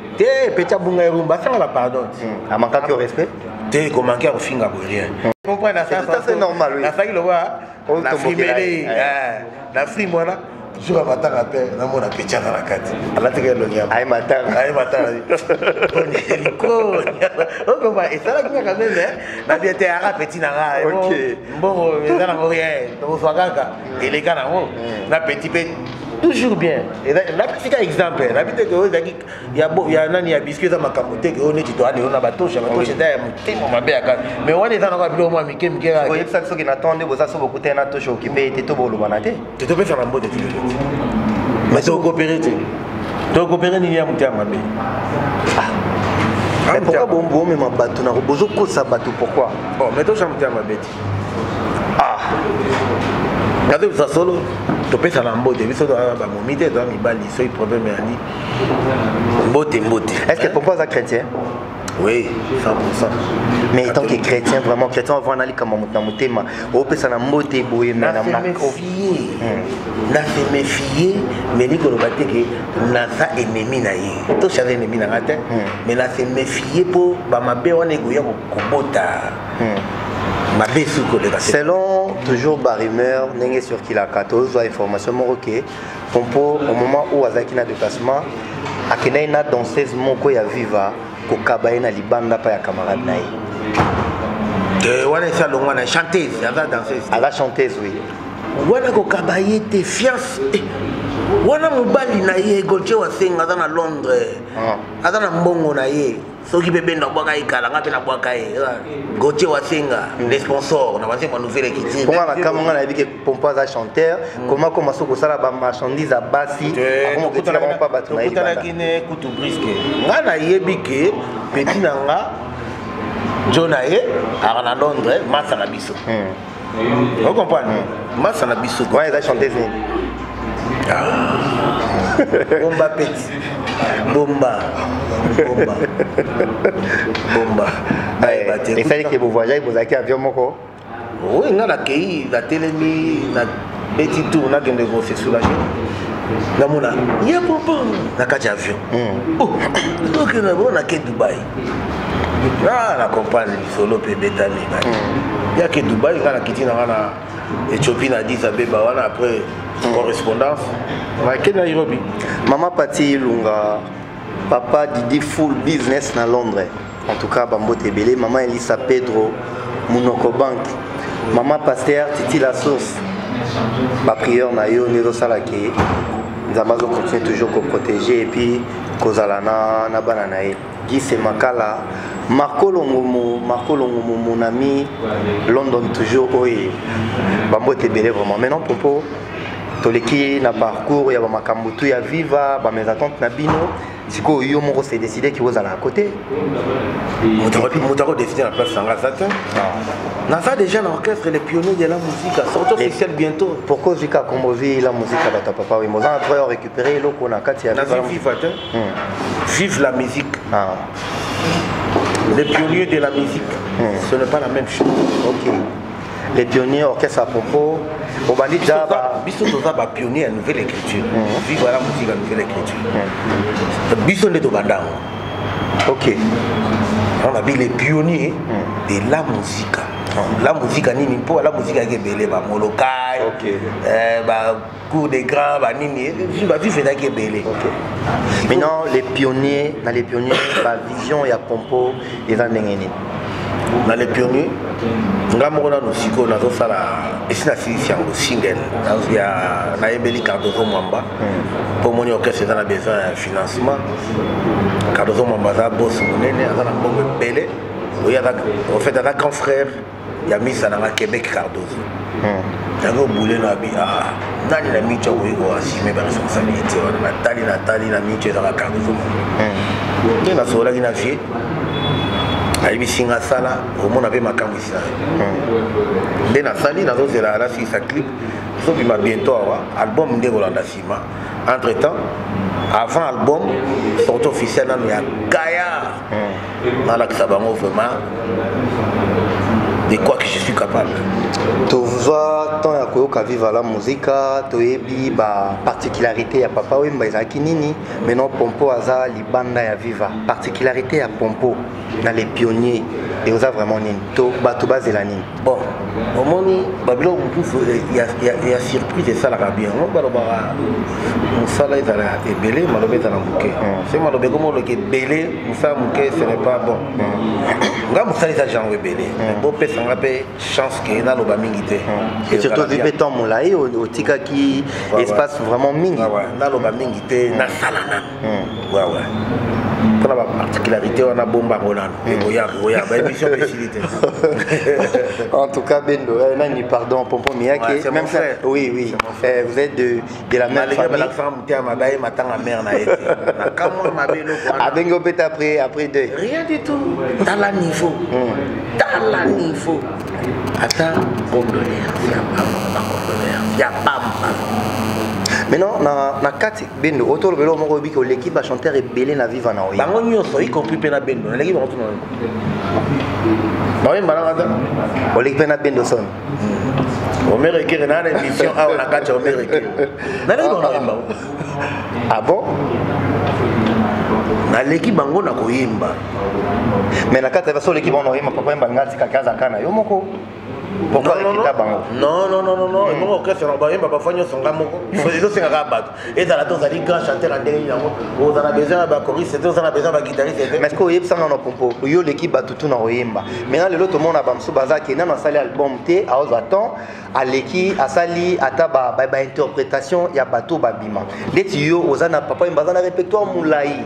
petit bunga rumba ça la pardon à manquer au respect t'es comment manquer au finga pour rien comprendre ça c'est normal oui la ça il le voit la frimée la frime voilà jour à matin à paix na mona petit na la carte ala teke lo nya ay matin on comment et ça là qui quand même na bien te ara petit na ra bon mais ça na rien to so kaka et les gars na petit toujours bien et là c'est un exemple là vite que il y a nani ya biscuit za makamote que on est tu dois aller on a batosha da mutimo mabeka mais on est dans la bilo moi mikem kera ko yebsa so ki natonde boza so bokuta na tosho occupé te to bolo banate te to faire la mode de mais to coopérer ni ya mutia mabe mais pourquoi bombo mais mabato na bozo ko sa bato pourquoi bon mais to chamutia mabe Regardez ça solo, tu peux faire la mbote, tu peux faire la momite, tu peux faire problème. Mbote. Est-ce que tu penses à chrétien? Oui, 100%. Mais en tant que chrétien, vraiment chrétien, on va aller comme un motema. On peut s'en amoter, boyer, mais na se méfier, mais ni qu'on va dire que na ça ennemi na yé. Tout ça ennemi na ngate, mais na se méfier pour ba mabe on égoyer ko kobota. Mabe sous ko de. Selon toujours ba rumeur, n'engé sur qui la 14 information mon OK. Pompo au moment où Azaki na déplacement, akena ina danseuse moko ya viva ko kabaina libanda pa ya camarade na ye. De wana ça longa na chanteuse, elle va danser. Elle a chanteuse oui. Wana ko kabaye te fiance. Wana mobali na ye Gauthier Wasenga dans Londres. Azana mbongo na ye. Soki bebe na bwaka ikala ngapi na bwaka ye. Gauthier Wasenga, les sponsors, na basi nouvelle équipe. Comment la caméra a dit que Pompo a chanteur, comment soko sala ba marchandise à basi, comment que tu n'as pas battu na ibanda. Kutana kine kutu brisque. Ngana yebike petit nanga Jonae à Londres, massa na biso. Vous comprenez? Massa na biso. Ouais, il a chanté ça. Bomba petit. Bomba. Et ça dit que vous voyagez, vous avez un avion moko. Oui, on a l'accueil, la télémie, la petit tour, on a gagné de se soulager. Na mona, ya papa, na kati avion. Donc on a que Dubaï. Ah, la compagne solo pe betami. Ya que Dubaï, on a quitté na Éthiopie na Addis Abeba, après correspondance. On a que Nairobi. Maman Pati Lunga, papa Didi full business na Londres. En tout cas, Bambo Tebele, maman Elisa Pedro, Munoko Bank, maman Pasteur Titi la sauce. Ma prière na yo Nero Salake. Nous allons continuer toujours à protéger et puis Kozalana na bananae. Guy Semakala, Marco Longomo, mon ami, London toujours, oui. Bambo Tebele vraiment. Maintenant, Popo, Toleki na parcours, il y a Makambutu, il y a Viva, mes attentes na Bino. Si vous avez décidé qu'il vous allez à côté. Vous avez décidé la place Sanga Satin. On a déjà l'orchestre, les pionniers de la musique, sortir officiel bientôt. Pourquoi Vika Kombovi la musique à ta papa? Oui, moi on va récupérer l'eau qu'on a quatre. Vive la musique. Les pionniers de la musique, ce n'est pas la même chose. Ok. Les pionniers orchestre à propos. Au bandit déjà. Bisous tous les pionniers à nouvelle écriture. Vive la musique à nouvelle écriture. Bisous les Dobandang. Ok. On a dit les pionniers de la musique. La musique à Nini, pour la musique à Gebele, Molokai, coup de grands, Nini, je vais vivre à Gebele. Maintenant, les pionniers, la vision et à Pompo, ils ont gagné. Dans les pionniers, nous avons aussi un single. Il y a Naïbeli Cardozo Mwamba. Pour mon orchestre, on a besoin de financement. Cardozo Mwamba, c'est un boss, c'est un bon belé. En fait, un grand frère, il a mis ça dans le Québec Cardozo. Il y a un boulet dans la vie. Nani na micho ko assumer ba responsabilité. Nathalie na micho dans la Cardozo. Il y a sola qui n'a fait. Aïbi singa sala au monde avait ma camisa. Ben asali na zoze la si sa clip so bi ma bientôt album de Rolanda Sima. Entre temps avant album sortie officielle na ya Gaia. Dans que ça va vraiment de quoi que je suis capable. Tu vois tant ya koyoka vivre la musique, toyebi ba particularité ya papa wemba ezaki nini, maintenant Pompo aza libanda ya viva. Particularité ya Pompo dans les pionniers et osa vraiment nini. To bato bazela nini. Bon, au moni babilo il y a surprise et ça la bien. On va bara musala ezala ebele malobe ezala muke. C'est malobe comme le ke belé, musala muke ce n'est pas bon. Nga musala ezala genre ebele. Bon pesa nga pe chance que na loba mingi te. Et surtout vu béton moulaï au tika qui espace vraiment mingi. Ouais, na loba mingi te na salana. Ouais. Pour la particularité on a bomba rolando. Bah émission facilité. En tout cas Bendo, nani pardon Pompo Miyake même ça. Oui. Vous êtes de la même famille. La femme était à ma baie matanga mère na été. Na kamo ma beno ko. Abengo peut après deux. Rien du tout. Dans la niveau. Attends, condoléances, il y a pas. Maintenant, na kati bendo autour de l'homme que l'équipe a chanté et belé na viva na oya. Bango nyonso y compris pena bendo. L'équipe va retourner. Bah oui, malade. L'équipe na bendo son. Omer Ekere na émission a on a kati Omer Ekere. Na l'équipe on a yemba. Ah bon? Na l'équipe bango na koyemba. Mais na kati va l'équipe on a yemba papa yemba ngati kakaza kana yo moko. Pourquoi l'équipe bango? Non. Et mon orchestre na bayemba ba fanyo songa moko. Faut les autres nga bato. Et dans la temps ali grand chanteur en dernier yango. Vous en a besoin ba choriste, vous en a besoin ba guitariste. Mais est-ce que oyeb ça na pompo? Yo l'équipe ba tutu na oyemba. Maintenant le lot monde na bamsu bazaki na sali album té a ozaton à l'équipe à sali ata ba interprétation ya bato babima. Deti yo ozana papa imbaza na répertoire moulai.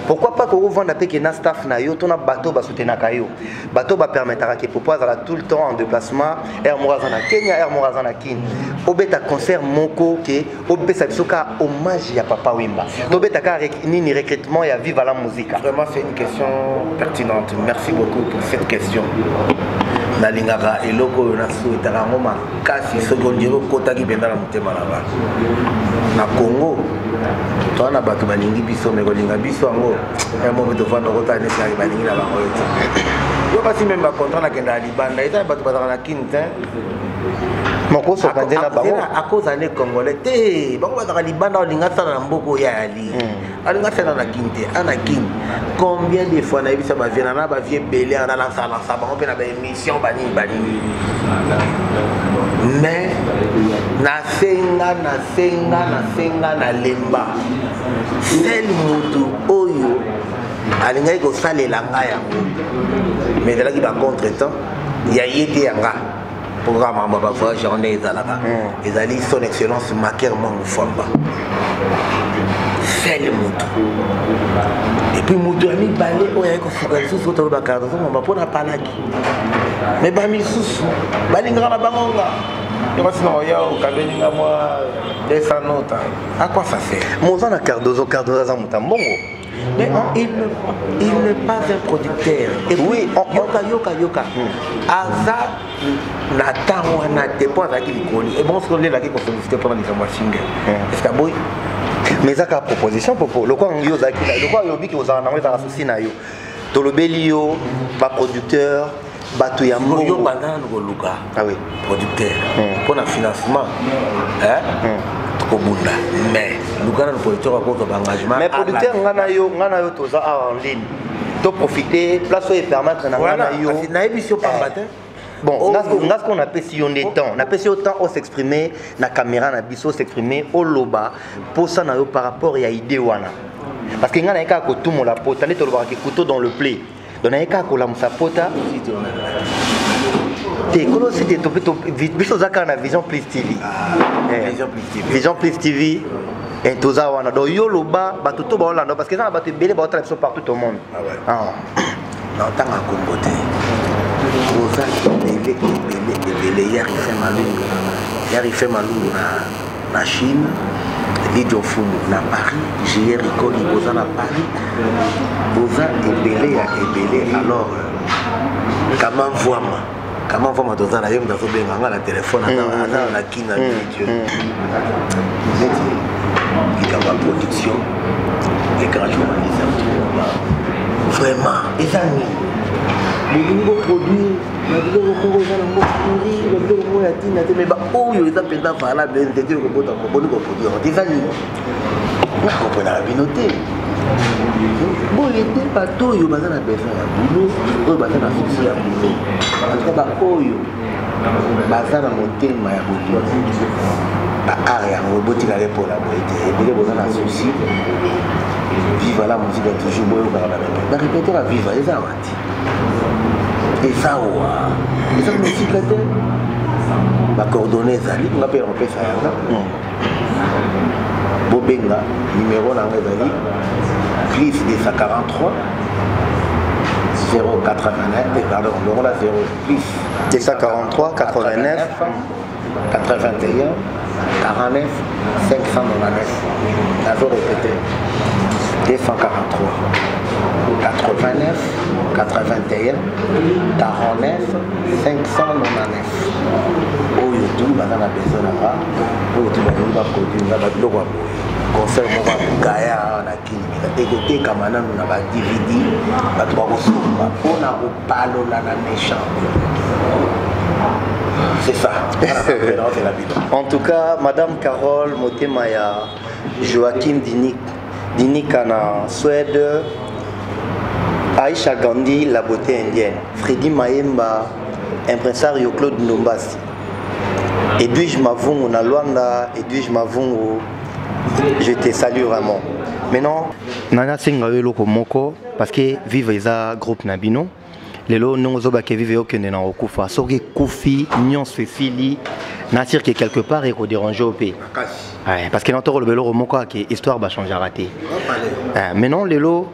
Pourquoi pas que vous vendez avec un staff na yo tona bateau ba soutenir kayo bateau ba permettra que pour pas tout le temps en déplacement air morazana Kenya air morazana Kin obeta concert moko que obesa bisoka hommage ya papa Wemba obeta ka ni recrutement ya vive la musique. Vraiment c'est une question pertinente. Merci beaucoup pour cette question. Na lingaka eloko na souetaka ngoma kasi secondaire kota ki benda na mutema na Congo. Toi na bato balingi biso me kolinga biso yango ya mo to fanda kota ne sa balingi na bango yo kasi même ba contrat na kenda libanda eza bato bazaka na kintin moko so kandela bango à cause ane congolais te bango bazaka libanda olinga sana na mboko ya ali alinga sana na kinte ana kin combien de fois na bisa ba viena na ba vie belé ana la sala sa bango pe na ba émission bani mais na senga na lemba sel mutu oyo alinga ko salela nga yango mais là qui va contre-temps ya yete yanga programme ba voyage on est ezalaka ezali son excellence Maker Mongofamba sel mutu et puis mutu ami balé oyo ko fuka susu to ba carte so mama pona palaki mais ba misusu balinga na bangonga. Sinon, il y a au cabinet à moi des notes. À quoi ça sert? Mozana Cardozo à Mutambongo. Mais il n'est pas un producteur. Et oui, yoka. Aza Nathan wana dépend à qui il connaît. Et bon, ce qu'on est là qui construit pendant les mois single. Est-ce que boy? Mais ça a proposition pour le quoi on y a le quoi yobi qui vous en a dans souci na yo. Tolobelio, ba producteur. Bato ya mbo yo banana ngoluka ah oui producteur pour le financement kobunda mais lukana producteur ko engagement mais producteur ngana yo toza en ligne to profiter place et permettre na ngana yo na émission par matin bon on a ce qu'on appelle si on est temps on appelle si autant on s'exprimer na caméra na biso s'exprimer au loba pour ça na yo par rapport ya idée wana parce que ngana ka ko tout mon la pota ne to loba ke couteau dans le play. Donc, il y a un sapota. C'était Vision Plus TV. Vision Plus TV. Et tout ça, on a donc Yoloba, Batuto Bolando, parce que ça a battu Bélé, Bato partout au monde. Dans le temps à Comboté, Rosa, Bélé, Yari fait Malou na Chine. Lidio Fumu na Paris, Jéricho Boza na Paris, Boza ebélé alors comment voir Doza na yom dans le téléphone à la kina Dieu. Il y a la production, les grands journalistes, vraiment, les amis. Nous produire, mais oh, il y a des gens qui ont été des amis. On a noté. Bon, il était pas tout, il y a besoin de boulot, il y a besoin de souci à boulot. En tout cas, il y a besoin de monter ma boulot. Il y a besoin de souci. Vive la musique toujours beau. La répéter la vive, les amis. Et ça, les musique la coordonnée, on appelle ça. Bobenga, numéro dans les plus de 143 089, pardon, le là 0 plus 243 89 81 49 599. J'avais répété 243 89 81 49 599. tout baza na besoin na ba pour tout ba produire na ba biloko ya boye concert moko gaya na kilimika ekoteka manano na ba DVD bato bakosomba mpona kopalola na méchant. C'est ça. En tout cas, Madame Carole Motemaya, Joachim Dinika na Suède, Aïcha Gandhi, la beauté indienne, Freddy Maemba, impresario Claude Nombasi, Edwige Mavungu na Luanda, Edwige Mavungu, je te salue vraiment. Maintenant, Nana Sengawe Loko Moko, parce que vive les groupe Nabino. Lelo nongozoba ke vive okende na okufa soki kufi nyon sefili na dire que quelque part et ko déranger au pays. Ouais, parce que n'entend le belo moko que histoire va changer raté. Maintenant lelo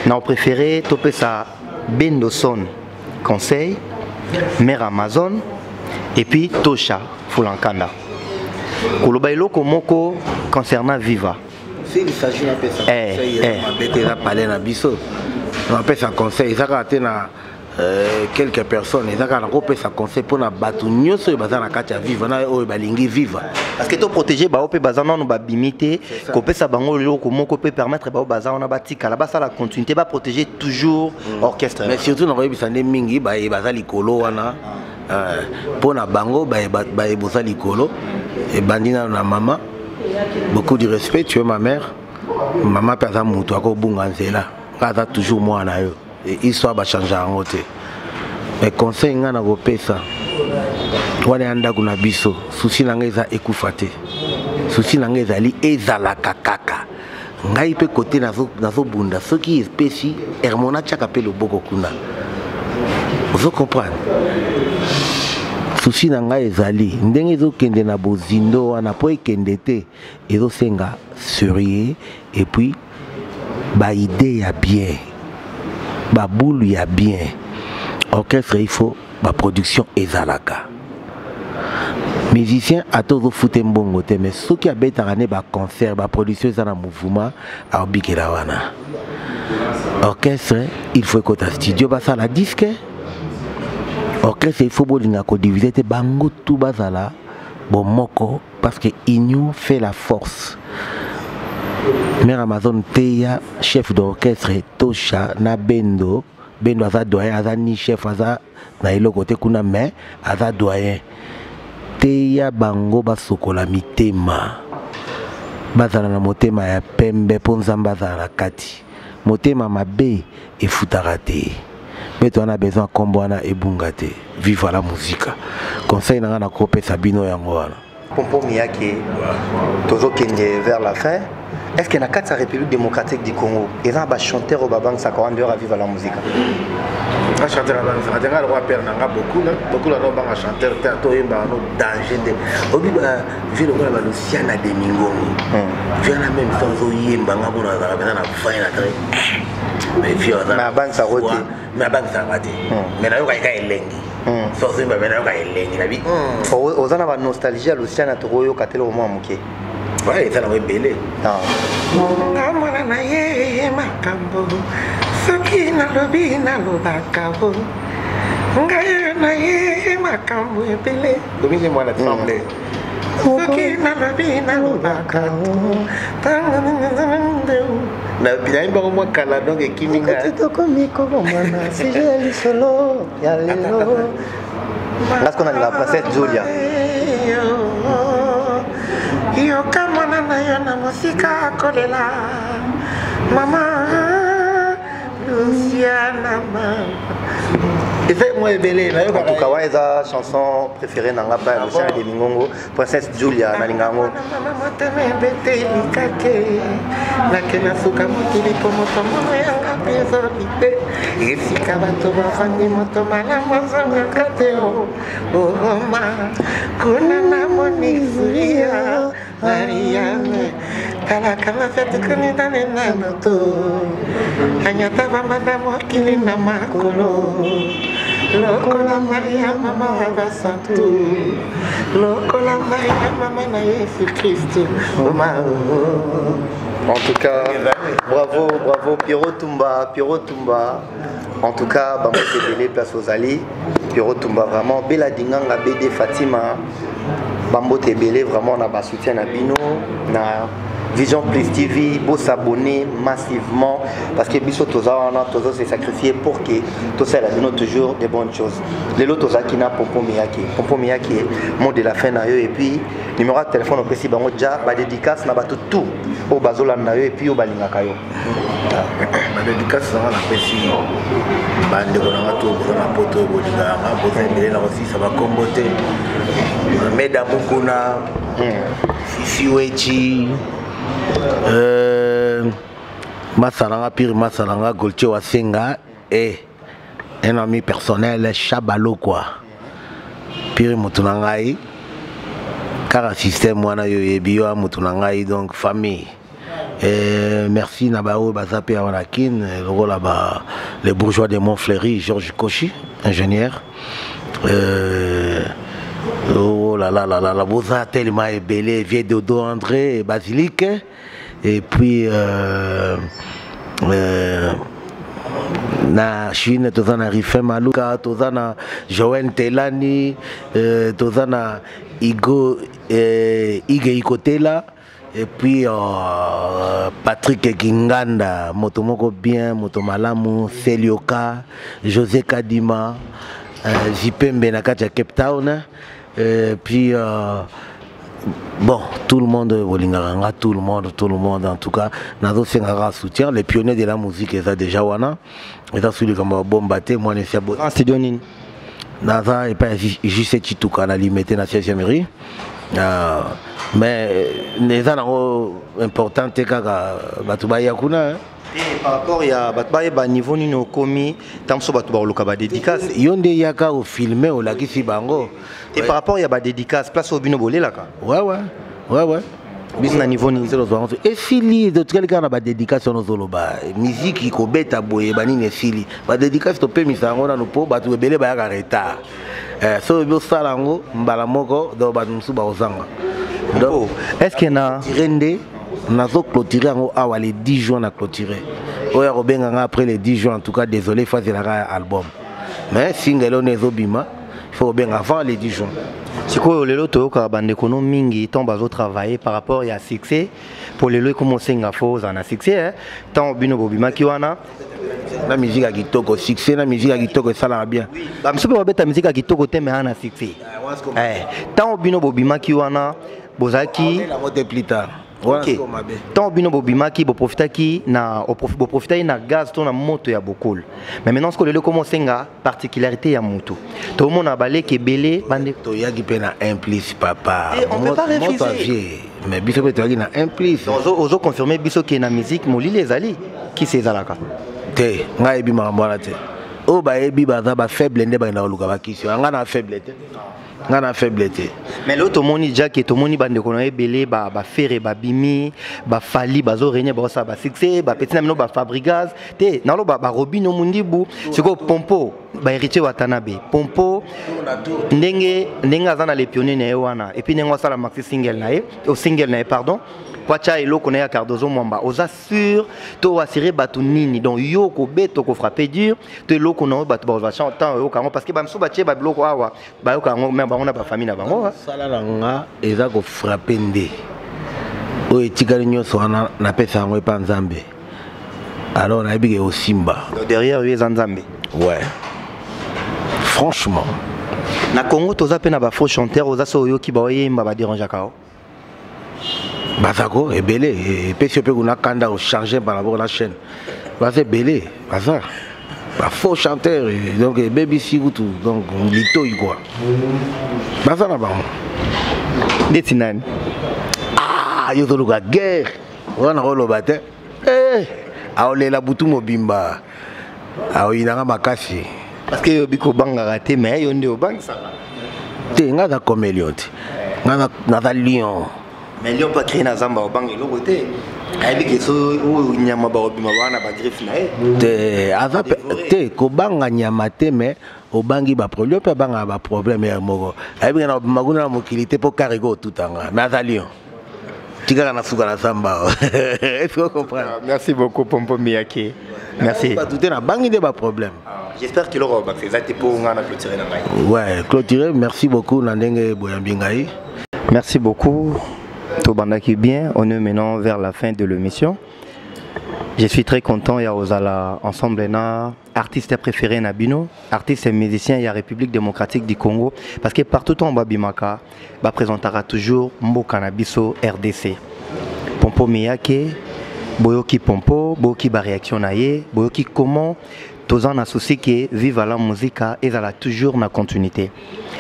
na préféré topé ça Bendoson conseil mère Amazon et puis Tosha Fulankanda. Koloba eloko moko concernant Viva. S'il s'agit d'un conseil, on parler na biso. On appelle ça conseil, ça a été quelques personnes, ils ont ça conseil pour na batu nyoso e bazana kacha vivre na o balingi vivre parce que to protéger ba opé bazana no ba bimité ko pesa bango lelo ko moko peut permettre ba bazana na batika là bas ça la continuité ba protéger toujours orchestre mais surtout na koyebisa ne mingi ba bazali kolo wana pour na bango ba bozali kolo et bandina na maman beaucoup de respect, tu es ma mère maman pesa mutu ako bunga nzela kaza toujours moi na yo et histoire va changer en côté mais conseil nga na kopesa wana anda kuna biso souci na ngeza ekufate souci na ngeza li ezala kakaka ngai pe côté nazo bunda soki espèce hermona chaka pe loboko kuna vous comprenez souci na ngai ezali ndenge ezokende na bozindo wana po ekende te ezosenga sérieux et puis ba idée ya bien ba boule ya bien orchestre il faut ba production ezalaka musicien atozo fute mbongo te mais soki abetaka ne ba concert ba production ezana mouvement a bikela wana orchestre il faut que ta studio basa la disque orchestre il faut bolinga ko diviser te bango tout bazala bon moko parce que union fait la force. Mère Amazon Teya, chef d'orchestre Tosha na Bendo aza doyen aza ni chef aza na ilo côté kuna mais aza doyen Teya bango basokola mitema bazala na motema ya pembe po nzamba bazala kati motema mabe efutaka te mais tu as besoin kombo wana ebunga te vive la musique conseil na na kopesa bino yango wana pompo miyake tozo kende vers la fin. Est-ce qu'il y a une République démocratique du Congo? Il y a un chanteur au Babang Sakawande à vivre la musique. Un chanteur à la roi Père Nanga beaucoup là un chanteur théâtre et un danger de. Au début j'ai le roi de Luciana de Mingongo. J'ai la même sans oyemba ngabo na za na fin na très. Mais vieux ça. Ma banque ça rote. Ma banque ça rote. Mais na yo ka elengi. So c'est ba na yo ka elengi na bi. Ozana ba nostalgie à Luciana Toroyo katelo mo amuke. Ouais, ça l'aurait belé. Non. Ngamana ye makambo. Soki na lobi na lobakabo. Ngaye na ye makambo belé. Domi c'est moi la tremblée. Soki na lobi na lobakabo. Na bien ba mo kala donc kiminga. Tito komiko mwana. Si j'ai solo ya lelo. Là ce qu'on a la princesse Julia. Yo kamana na yo na musika kolela mama Luciana mama. Et fait moi belé na yo en tout cas ouais sa chanson préférée na ngaba Luciana de Mingongo princesse Julia na lingango mama teme bete likake na kena suka motili po moto mono yanga peso lite esika bato bafandi moto malamu zanga kateo oh ma kuna na monisuria Mariane kala kala fete kunita nena noto anyata bamba da mokili na makolo lokola Maria mama wa santu lokola Maria mama na Yesu Kristo oma En tout cas, bravo, bravo, Pierrot Tumba, Pierrot Tumba. En tout cas, bah, moi, c'est Bélé, place aux alliés. Pierrot Tumba, vraiment, Bela Dinganga, BD Fatima. Bambo Tebele, vraiment, on a soutien à Bino, na Vision Plus TV, beau s'abonner massivement parce que Bisso Toza, on a toujours s'est sacrifié pour que tout ça, Bino toujours des bonnes choses. Les lots Toza qui n'a Pompo Miyaki, mot de la fin et puis numéro de téléphone au précis, bango déjà, ba dédicace na ba tout au bazola na et puis au balinga kayo. Ma dédicace ça la précis, bande ko na tout ko na poto ko dinga ma ko zembele na aussi ça va comboter. Meda Mukuna, Fifi Wechi, Masalanga Pire Masalanga Golche Wasenga et un ami personnel Chabalo quoi. Pire Mutunangai, car système moi yo ebio Mutunangai donc famille. Merci Nabao Bazapé Awanakin, là-bas les bourgeois de Montfleury, Georges Kochi, ingénieur. Oh là là là là, la Boza tellement ébélé, vieille Dodo André, Basilique, et puis na Chine, Tozana Rifem Maluka, Tozana Joël Telani, Tozana Igo Ige Ikotela, et puis Patrick Kinganda, Motomoko Bien, Motomalamu, Selioka, José Kadima, Zipembe Nakacha Cape Town. Puis bon, tout le monde, tout le monde en tout cas, Nazo Sengara soutien, les pionniers de la musique, ils ont déjà wana, ils ont suivi comme bombaté, moi je suis en studio Nin. Naza et pas juste Chituka, la limité na 16e mairie. Mais les gens importants, c'est que Batubaya Kuna. Par rapport à niveau nino komi tamso batu ba loka ba dédicace yonde yaka au filmer au lakisi bango et par rapport à ba dédicace place au bino bolé là ka ouais bis na niveau ni zelo zo et fili de quelqu'un na ba dédicace no zolo ba musique ko beta boye bani ne fili ba dédicace to pe misango na no po batu ebele ba ya retard so bio salango mbala moko do ba nsu ba ozanga donc est-ce que na rende nazo clôturer awa les 10 juin na clôturer oya robenga après les 10 juin en tout cas désolé phase la album mais single on ezobima il faut bien avant les 10 juin siko lelo toyoka bande kono mingi tant bazo travailler par rapport à succès pour lelo commencer nga fo za na succès tant bino bobima ki wana la musique a kitoko succès la musique a kitoko ça la bien ba msobe babeta musique a kitoko te mais ana succès tant bino bobima ki wana bozaki la moté plus tard. Ok. Tant bino bobimaki bo profitaki na bo profitaki na gaz to na moto ya bokol. Mais maintenant ce que le commence nga particularité ya moto. Tout le monde a balé que belé bande to yaki pe na implice papa. On peut pas refuser. Mais biso pe to yaki na implice. Ozo confirmer biso que na musique moli les ali qui c'est zalaka. Te nga ebi mambona te. O ba ebi baza ba faible nde ba na luka ba kisi. Nga na faible te. Ngana faiblesse. Mais l'autre moni déjà que tout moni bande kono ebelé ba faire ba bimi ba fali bazo régner ba ça ba succès ba petit namino ba fabrigaz te nalo ba robino mundibu siko pompo ba héritier watanabe pompo ndenge azana les pionniers na wana et puis nengo sala maxi single na au single na pardon Kwacha elo kona ya Cardozo Mwamba oza sûr to assurer batu nini donc yo ko beto ko frapper dur te lo kona batu ba chanter yo kango parce que ba mso ba tie ba biloko awa ba yo kango même ba on a ba famille na bango sala nga eza ko frapper ndé o etikali nyoso wana na pesa ngo pa nzambe alors na bige au Simba derrière lui nzambe ouais franchement na Congo toza pe na ba faux chanteur oza so yo ki ba yemba ba déranger kao Bazako est belé et puis si on peut kanda au changer par rapport à la chaîne Bazé belé baza ba faux chanteur donc baby sigutu donc lito quoi baza na ba Netinan ah yo to luka guerre wana rolo bate aolela butu mobimba aoyinanga makasi parce que yo biko banga raté mais yo nde obanga ça te nga da coméliot nga na lion mais lion pas créer na zamba obanga lo côté ayebi ke so o nyama ba obima bana ba griffe na te azape te ko banga nyama te mais obangi ba problème pe banga ba problème ya moko ayebi na maguna na mokilité pour carrego tout anga mais za lion tika na suka na samba. Est-ce que vous comprenez? Merci beaucoup Pompo Miyake. Merci. Pas douter na bangi de problème. J'espère qu'il aura bah c'est pour on a clôturer na ngai. Ouais, clôturer. Merci beaucoup Nandenge Boyambingai. Merci beaucoup. Tobandaki bien, on est maintenant vers la fin de l'émission. Je suis très content, il y a Ozala ensemble na artiste préféré Nabino, artiste et musicien, il y a République démocratique du Congo parce que partout en Babimaka, bah présentera toujours Mboka Nabiso RDC. Pompo Miyake, Boyoki Pompo, Boyoki ba réaction naie, Boyoki comment Tozan a souci que vive la musique et ça toujours na continuité.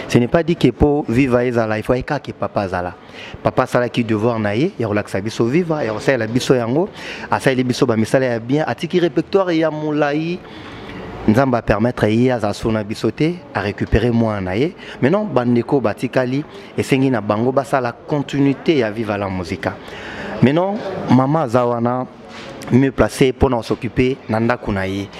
Ce n'est pas dit que pour vivre ezala il faut que papa zala. Papa sala qui devoir naie, ya relaxa biso viva, ya osala biso yango, asala biso ba misala ya bien, atiki répertoire ya moulai. Nzamba permettre ya za sona bisoté à récupérer moins naie. Maintenant bandeko batikali et sengi na bango basala continuité ya viva la musique. Maintenant maman zawana mieux placé pour nous s'occuper nanda kunaye.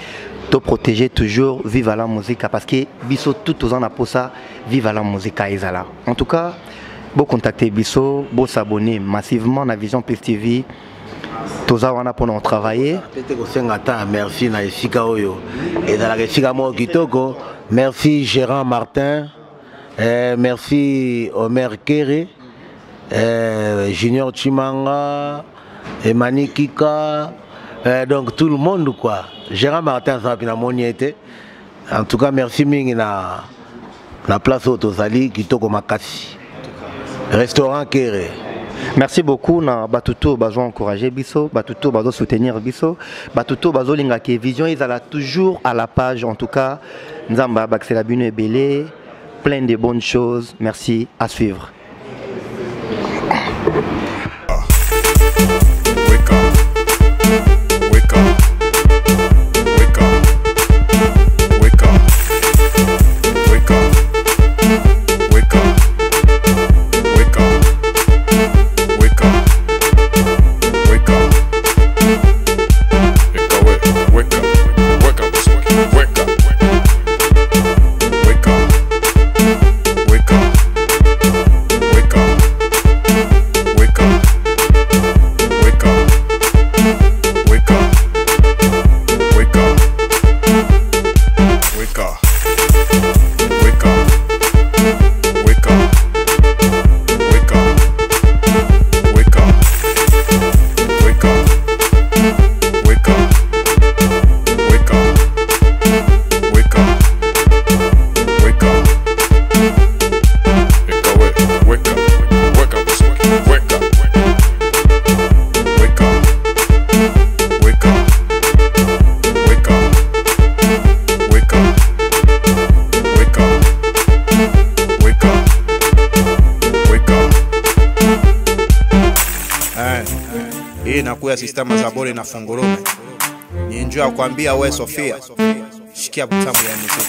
To protéger toujours vive la musique parce que biso tout aux ans pour ça vive la musique ezala. En tout cas, bon contacter biso, bon s'abonner massivement à Vision Plus TV. Toza wana pour nous travailler. Merci na esika oyo. Et dans la esika mo kitoko, merci Gérard Martin, merci Omer Kéré, Junior Chimanga, Emani Kika, donc tout le monde quoi. Gérard Martin ça pina moniete. En tout cas merci mingi na place Otozali kitoko makasi. Restaurant Kéré. Merci beaucoup na batuto bazo encourager biso, batuto bazo soutenir biso, batuto bazo linga ke Vision ils alla toujours à la page en tout cas. Nzamba Baxela Bino Ebele, plein de bonnes choses. Merci, à suivre. Nakuya sistema za bore na fongorome. Ninjua kuambia we Sofia. Shikia butamu ya muziki.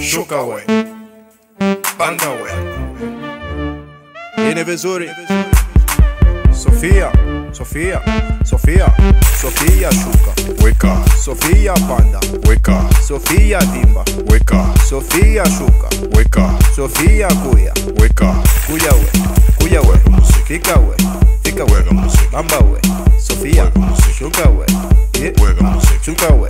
Shuka we. Panda we. Ine vizuri. Sofia, Sofia, Sofia, Sofia shuka. Weka. Sofia panda. Weka. Sofia dimba. Weka. Sofia shuka. Weka. Sofia kuya. Weka. Kuya we. Kuya we. Fika we. Fika we. Bamba we. Sofia. Shuka we. Shuka we.